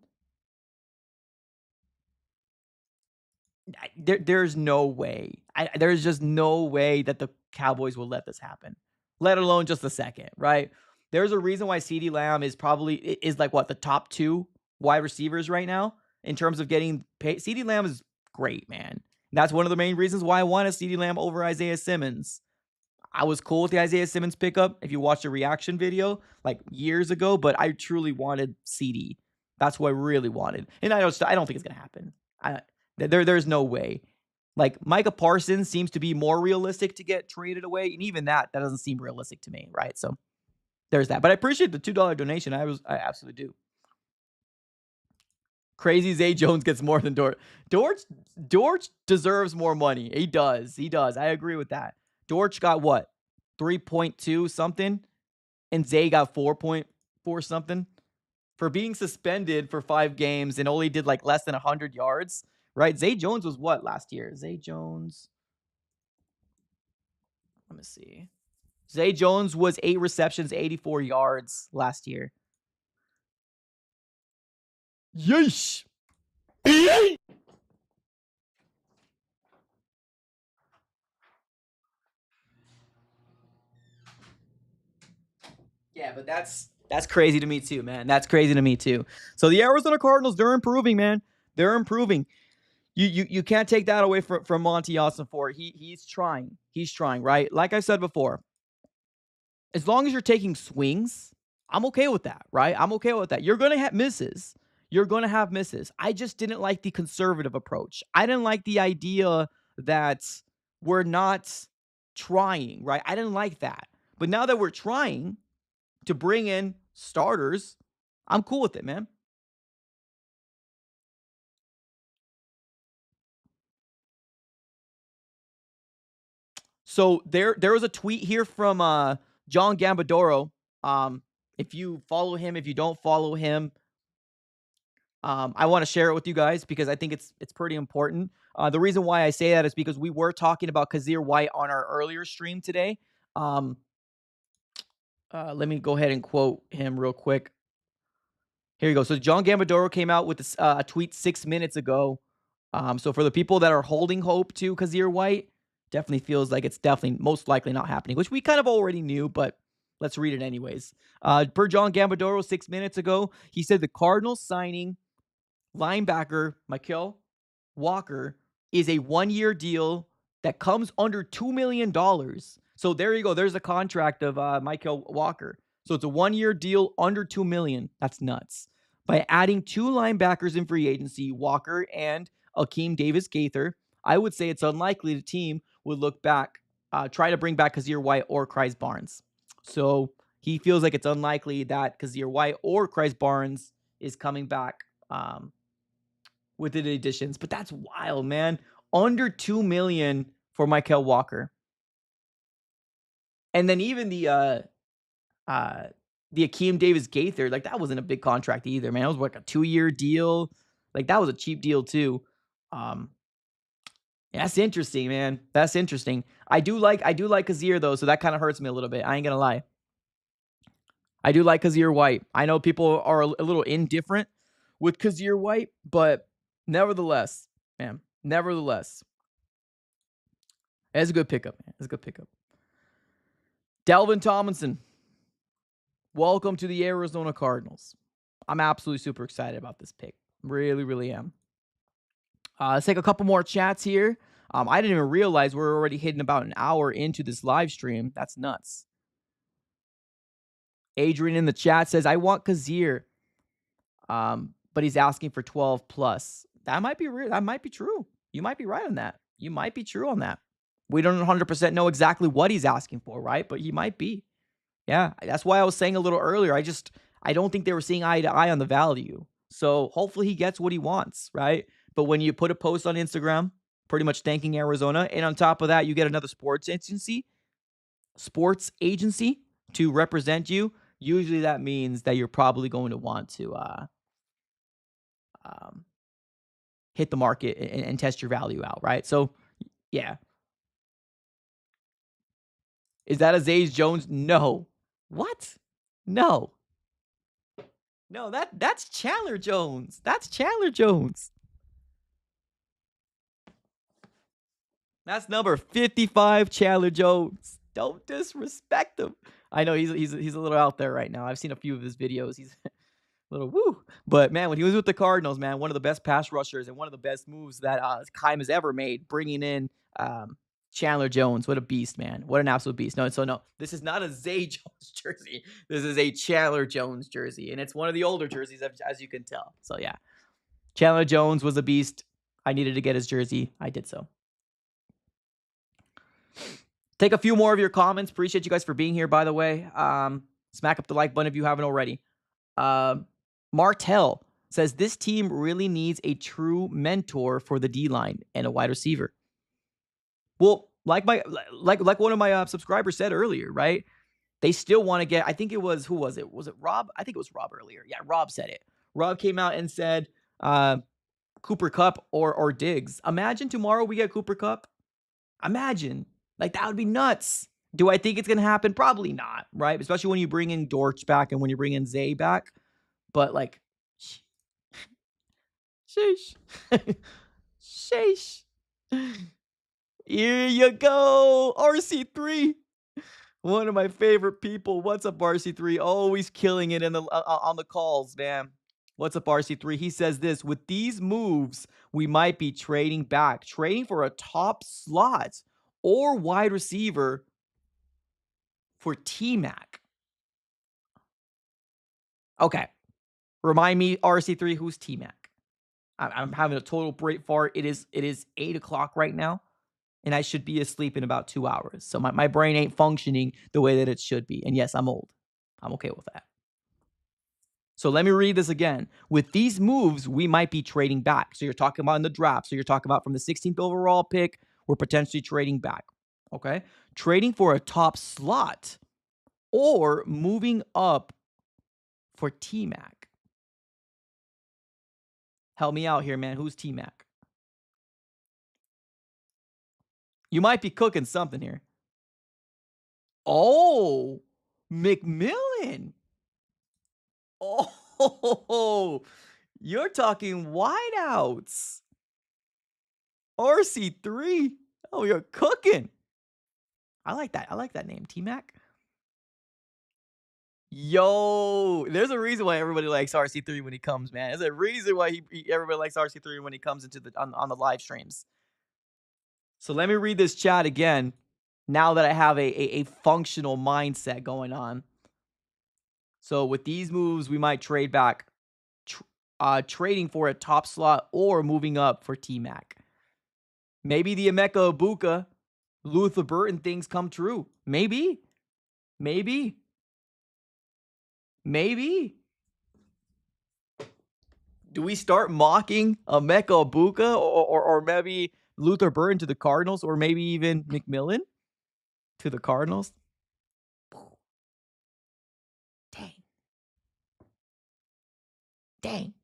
There's no way. There's just no way that the Cowboys will let this happen, let alone just a second, right? There's a reason why CeeDee Lamb is like what, the top 2 wide receivers right now in terms of getting paid. CeeDee Lamb is great, man. That's one of the main reasons why I wanted CeeDee Lamb over Isaiah Simmons. I was cool with the Isaiah Simmons pickup if you watched a reaction video like years ago, but I truly wanted CD. That's what I really wanted. And I don't think it's going to happen. There's no way. Like, Micah Parsons seems to be more realistic to get traded away, and even that doesn't seem realistic to me, right? So there's that. But I appreciate the $2 donation. I absolutely do. Crazy Zay Jones gets more than Dortch. Dortch deserves more money. He does. I agree with that. Dortch got what? 3.2 something, and Zay got 4.4 something for being suspended for 5 games and only did like less than 100 yards, right? Zay Jones was what last year? Zay Jones, let me see. Zay Jones was 8 receptions, 84 yards last year. Yeesh. Yeah, but that's crazy to me too, man. That's crazy to me too. So the Arizona Cardinals, they're improving, man. They're improving. You can't take that away from Monti Ossenfort. He's trying. He's trying, right? Like I said before, as long as you're taking swings, I'm okay with that, right? I'm okay with that. You're going to have misses. You're going to have misses. I just didn't like the conservative approach. I didn't like the idea that we're not trying, right? I didn't like that. But now that we're trying to bring in starters, I'm cool with it, man. So there was a tweet here from John Gambadoro. If you follow him, if you don't follow him, I want to share it with you guys because I think it's pretty important. The reason why I say that is because we were talking about Kazir White on our earlier stream today. Let me go ahead and quote him real quick. Here you go. So John Gambadoro came out with a tweet 6 minutes ago. So for the people that are holding hope to Kazir White, definitely feels like it's definitely most likely not happening, which we kind of already knew, but let's read it anyways. Per John Gambadoro 6 minutes ago, he said the Cardinals signing linebacker Mykal Walker is a 1-year deal that comes under $2 million. So there you go. There's a contract of Mykal Walker. So it's a 1-year deal under $2 million. That's nuts. By adding 2 linebackers in free agency, Walker and Akeem Davis Gaither, I would say it's unlikely the team would look back, try to bring back Kazir White or Kryze Barnes. So he feels like it's unlikely that Kazir White or Kryze Barnes is coming back with the additions. But that's wild, man. Under $2 million for Mykal Walker. And then even the Akeem Davis Gaither, like that wasn't a big contract either, man. It was like a 2-year deal. Like that was a cheap deal too. Um, that's interesting, man. That's interesting. I do like Kazir though, so that kind of hurts me a little bit. I ain't gonna lie. I do like Kazir White. I know people are a little indifferent with Kazir White, but nevertheless, man, nevertheless, it's a good pickup, man. It's a good pickup. Dalvin Tomlinson, welcome to the Arizona Cardinals. I'm absolutely super excited about this pick. Really, really am. Let's take a couple more chats here. I didn't even realize we're already hitting about an hour into this live stream. That's nuts. Adrian in the chat says, I want Kazir, but he's asking for 12 plus. That might be real. That might be true. You might be right on that. You might be true on that. We don't 100% know exactly what he's asking for, right? But he might be. Yeah, that's why I was saying a little earlier. I don't think they were seeing eye to eye on the value. So hopefully he gets what he wants, right? But when you put a post on Instagram, pretty much thanking Arizona, and on top of that, you get another sports agency to represent you, usually that means that you're probably going to want to hit the market and test your value out, right? So, yeah. Is that a Zay Jones? No. What? No. No, that's Chandler Jones. That's Chandler Jones. That's number 55, Chandler Jones. Don't disrespect him. I know he's a little out there right now. I've seen a few of his videos. He's a little woo. But man, when he was with the Cardinals, man, one of the best pass rushers and one of the best moves that Keim has ever made, bringing in Chandler Jones. What a beast, man. What an absolute beast. No, this is not a Zay Jones jersey. This is a Chandler Jones jersey. And it's one of the older jerseys, as you can tell. So, yeah. Chandler Jones was a beast. I needed to get his jersey. I did so. Take a few more of your comments. Appreciate you guys for being here, by the way. Smack up the like button if you haven't already. Martell says, this team really needs a true mentor for the D-line and a wide receiver. Well, like one of my subscribers said earlier, right? They still want to get, I think it was, who was it? Was it Rob? I think it was Rob earlier. Yeah, Rob said it. Rob came out and said Cooper Kupp or Diggs. Imagine tomorrow we get Cooper Kupp. Imagine. Like, that would be nuts. Do I think it's going to happen? Probably not, right? Especially when you bring in Dortch back and when you bring in Zay back. But, like, sheesh. Sheesh. Here you go, RC3. One of my favorite people. What's up, RC3? Always killing it on the calls, man. What's up, RC3? He says this, with these moves, we might be trading for a top slot or wide receiver for T-Mac. Okay. Remind me, RC3, who's T-Mac? I'm having a total brain fart. It is 8 o'clock right now, and I should be asleep in about 2 hours. So my brain ain't functioning the way that it should be. And yes, I'm old. I'm okay with that. So let me read this again. With these moves, we might be trading back. So you're talking about in the draft. So you're talking about from the 16th overall pick, we're potentially trading back. Okay? Trading for a top slot or moving up for T-Mac. Help me out here, man. Who's T-Mac? You might be cooking something here. Oh, McMillan. Oh, you're talking wideouts. RC3. Oh, you're cooking. I like that. I like that name, T-Mac. Yo, there's a reason why everybody likes RC3 when he comes, man. There's a reason why everybody likes RC3 when he comes into on the live streams. So let me read this chat again. Now that I have a functional mindset going on. So with these moves, we might trade back, trading for a top slot or moving up for T-Mac. Maybe the Emeka Ibuka, Luther Burton things come true. Maybe. Do we start mocking Emeka Ibuka or maybe Luther Burton to the Cardinals or maybe even McMillan to the Cardinals? Dang.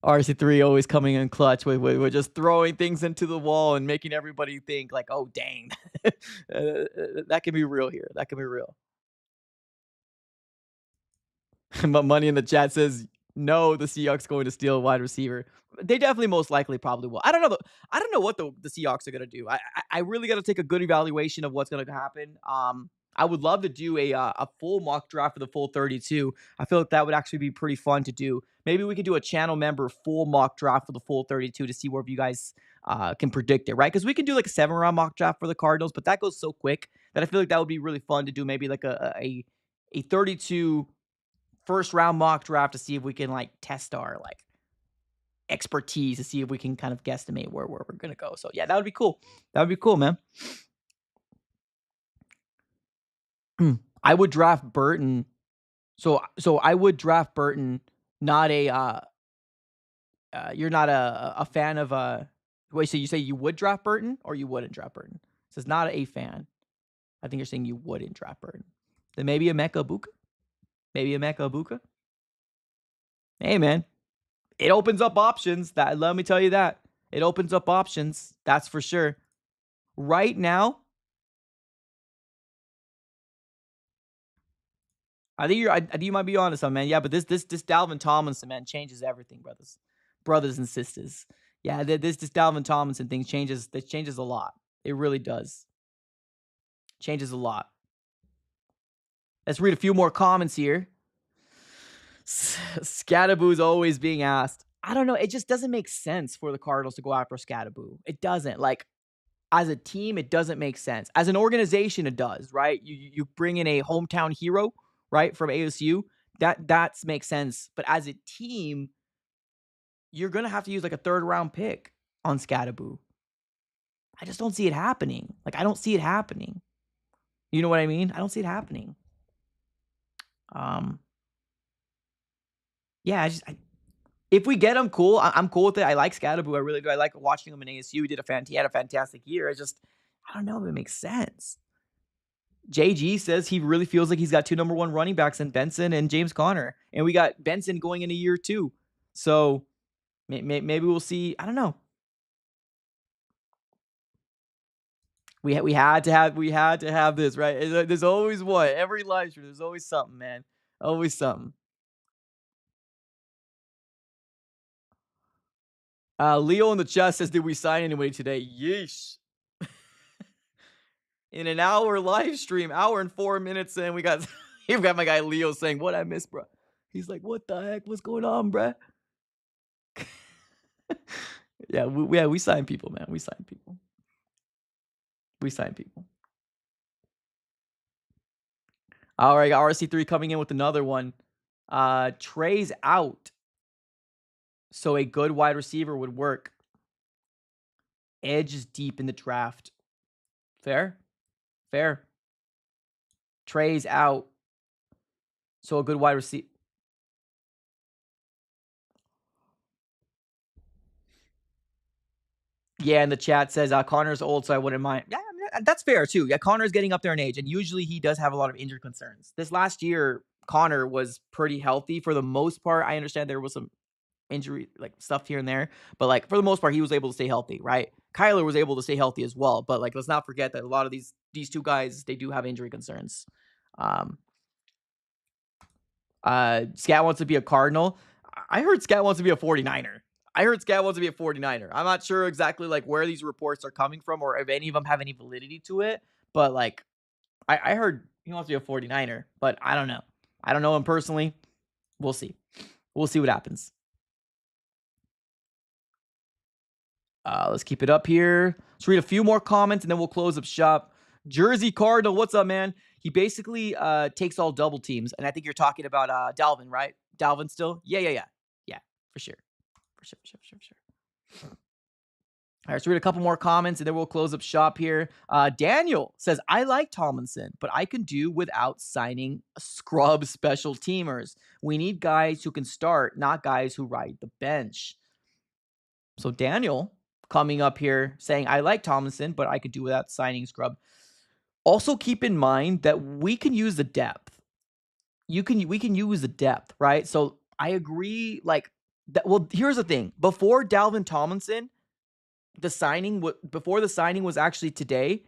RC3 always coming in clutch with just throwing things into the wall and making everybody think like, oh, dang. That can be real here. That can be real. But Money in the chat says, no, the Seahawks going to steal a wide receiver. They definitely most likely probably will. I don't know. I don't know what the Seahawks are going to do. I really got to take a good evaluation of what's going to happen. I would love to do a full mock draft for the full 32. I feel like that would actually be pretty fun to do. Maybe we could do a channel member full mock draft for the full 32 to see where you guys can predict it, right? Because we can do like a 7-round mock draft for the Cardinals, but that goes so quick that I feel like that would be really fun to do. Maybe like a 32 first round mock draft to see if we can like test our like expertise to see if we can kind of guesstimate where we're gonna go. So yeah, that would be cool. That would be cool, man. I would draft Burton. So I would draft Burton. Not a you're not a fan of wait, so you say you would draft Burton or you wouldn't draft Burton? It says not a fan. I think you're saying you wouldn't draft Burton. Then maybe a Mecca Buka? Maybe a Mecca Buka? Hey man, it opens up options. That let me tell you that. It opens up options. That's for sure. Right now, I think you might be honest, man. Yeah, but this Dalvin Tomlinson, man, changes everything, brothers and sisters. Yeah, this Dalvin Tomlinson thing changes a lot. It really does. Changes a lot. Let's read a few more comments here. Scattaboo's always being asked. I don't know. It just doesn't make sense for the Cardinals to go after Scattaboo. It doesn't. Like, as a team, it doesn't make sense. As an organization, it does, right? You bring in a hometown hero, right, from ASU. That makes sense. But as a team, you're gonna have to use like a 3rd-round pick on Scattaboo. I just don't see it happening. Like, I don't see it happening. You know what I mean? I don't see it happening. Yeah, if we get him, cool. I'm cool with it. I like Scattaboo. I really do. I like watching him in ASU. He had a fantastic year. I don't know if it makes sense. JG says he really feels like he's got 2 number 1 running backs in Benson and James Conner. And we got Benson going in a year 2. So maybe we'll see. I don't know. We had to have this, right? There's always what? Every live stream, there's always something, man. Always something. Leo in the chat says, did we sign anybody today? Yeesh. In an hour live stream, hour and 4 minutes in, we've got my guy Leo saying, what I missed, bro. He's like, what the heck? What's going on, bro? Yeah, we sign people, man. We sign people. All right, RC3 coming in with another one. Trey's out. So a good wide receiver would work. Edge is deep in the draft. Fair. Trey's out. So a good wide receiver. Yeah, and the chat says Connor's old, so I wouldn't mind. Yeah, that's fair too. Yeah, Connor's getting up there in age, and usually he does have a lot of injury concerns. This last year, Connor was pretty healthy for the most part. I understand there was some injury like stuff here and there, but like for the most part, he was able to stay healthy, right? Kyler was able to stay healthy as well, but like let's not forget that a lot of these 2 guys, they do have injury concerns. Scat wants to be a Cardinal. I heard Scat wants to be a 49er. I'm not sure exactly like where these reports are coming from or if any of them have any validity to it, but like I heard he wants to be a 49er, but I don't know. I don't know him personally. We'll see. We'll see what happens. Let's keep it up here. Let's read a few more comments and then we'll close up shop. Jersey Cardinal, what's up, man? He basically takes all double teams, and I think you're talking about Dalvin, right? Dalvin still? Yeah, for sure. All right, let's read a couple more comments, and then we'll close up shop here. Daniel says, I like Tomlinson, but I can do without signing scrub special teamers. We need guys who can start, not guys who ride the bench. So Daniel coming up here saying, I like Tomlinson, but I could do without signing scrub. Also keep in mind that we can use the depth. we can use the depth, right? So I agree. Like that. Well, here's the thing: before Dalvin Tomlinson, before the signing was actually today,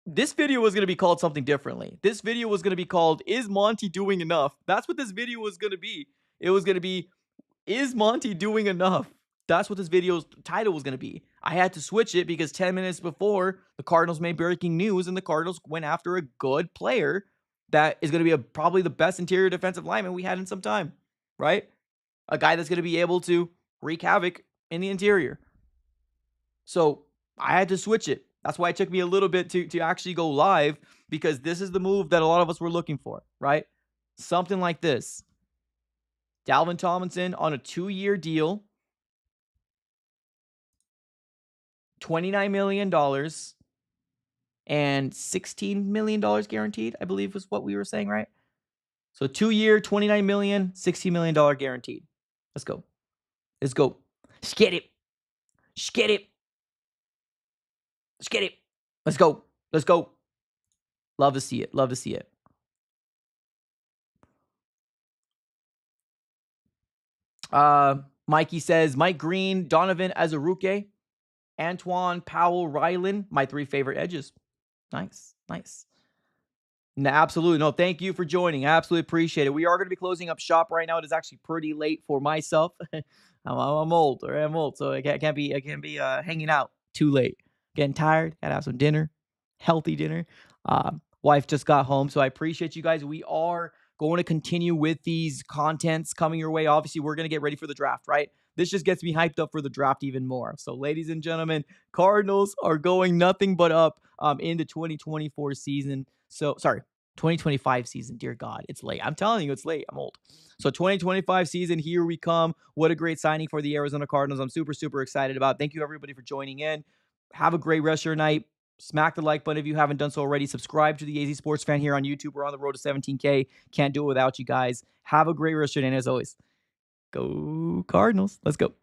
this video was going to be called something differently. This video was going to be called "Is Monty doing enough?" That's what this video was going to be. It was going to be "Is Monty doing enough?" That's what this video's title was going to be. I had to switch it because 10 minutes before, the Cardinals made breaking news, and the Cardinals went after a good player that is going to be probably the best interior defensive lineman we had in some time, right? A guy that's going to be able to wreak havoc in the interior. So I had to switch it. That's why it took me a little bit to actually go live, because this is the move that a lot of us were looking for, right? Something like this. Dalvin Tomlinson on a 2-year deal, $29 million and $16 million guaranteed, I believe was what we were saying, right? So 2-year, $29 million, $16 million guaranteed. Let's go. Let's go. Let's get it. Let's get it. Let's get it. Let's go. Let's go. Love to see it. Love to see it. Mikey says, Mike Green, Donovan Azuruke, Antoine Powell, Rylan, my 3 favorite edges. Nice. Nice. No, absolutely. No, thank you for joining. I absolutely appreciate it. We are going to be closing up shop right now. It is actually pretty late for myself. I'm old, or I'm old, so I can't be hanging out too late. Getting tired. Gotta have some dinner, healthy dinner. Wife just got home, so I appreciate you guys. We are going to continue with these contents coming your way. Obviously, we're going to get ready for the draft, right? This just gets me hyped up for the draft even more. So, ladies and gentlemen, Cardinals are going nothing but up in the 2024 season. So, sorry, 2025 season. Dear God, it's late. I'm telling you, it's late. I'm old. So 2025 season, here we come. What a great signing for the Arizona Cardinals. I'm super, super excited about. Thank you, everybody, for joining in. Have a great rest of your night. Smack the like button if you haven't done so already. Subscribe to the AZ Sports Fan here on YouTube. We're on the road to 17K. Can't do it without you guys. Have a great rest of your day. And as always, go Cardinals. Let's go.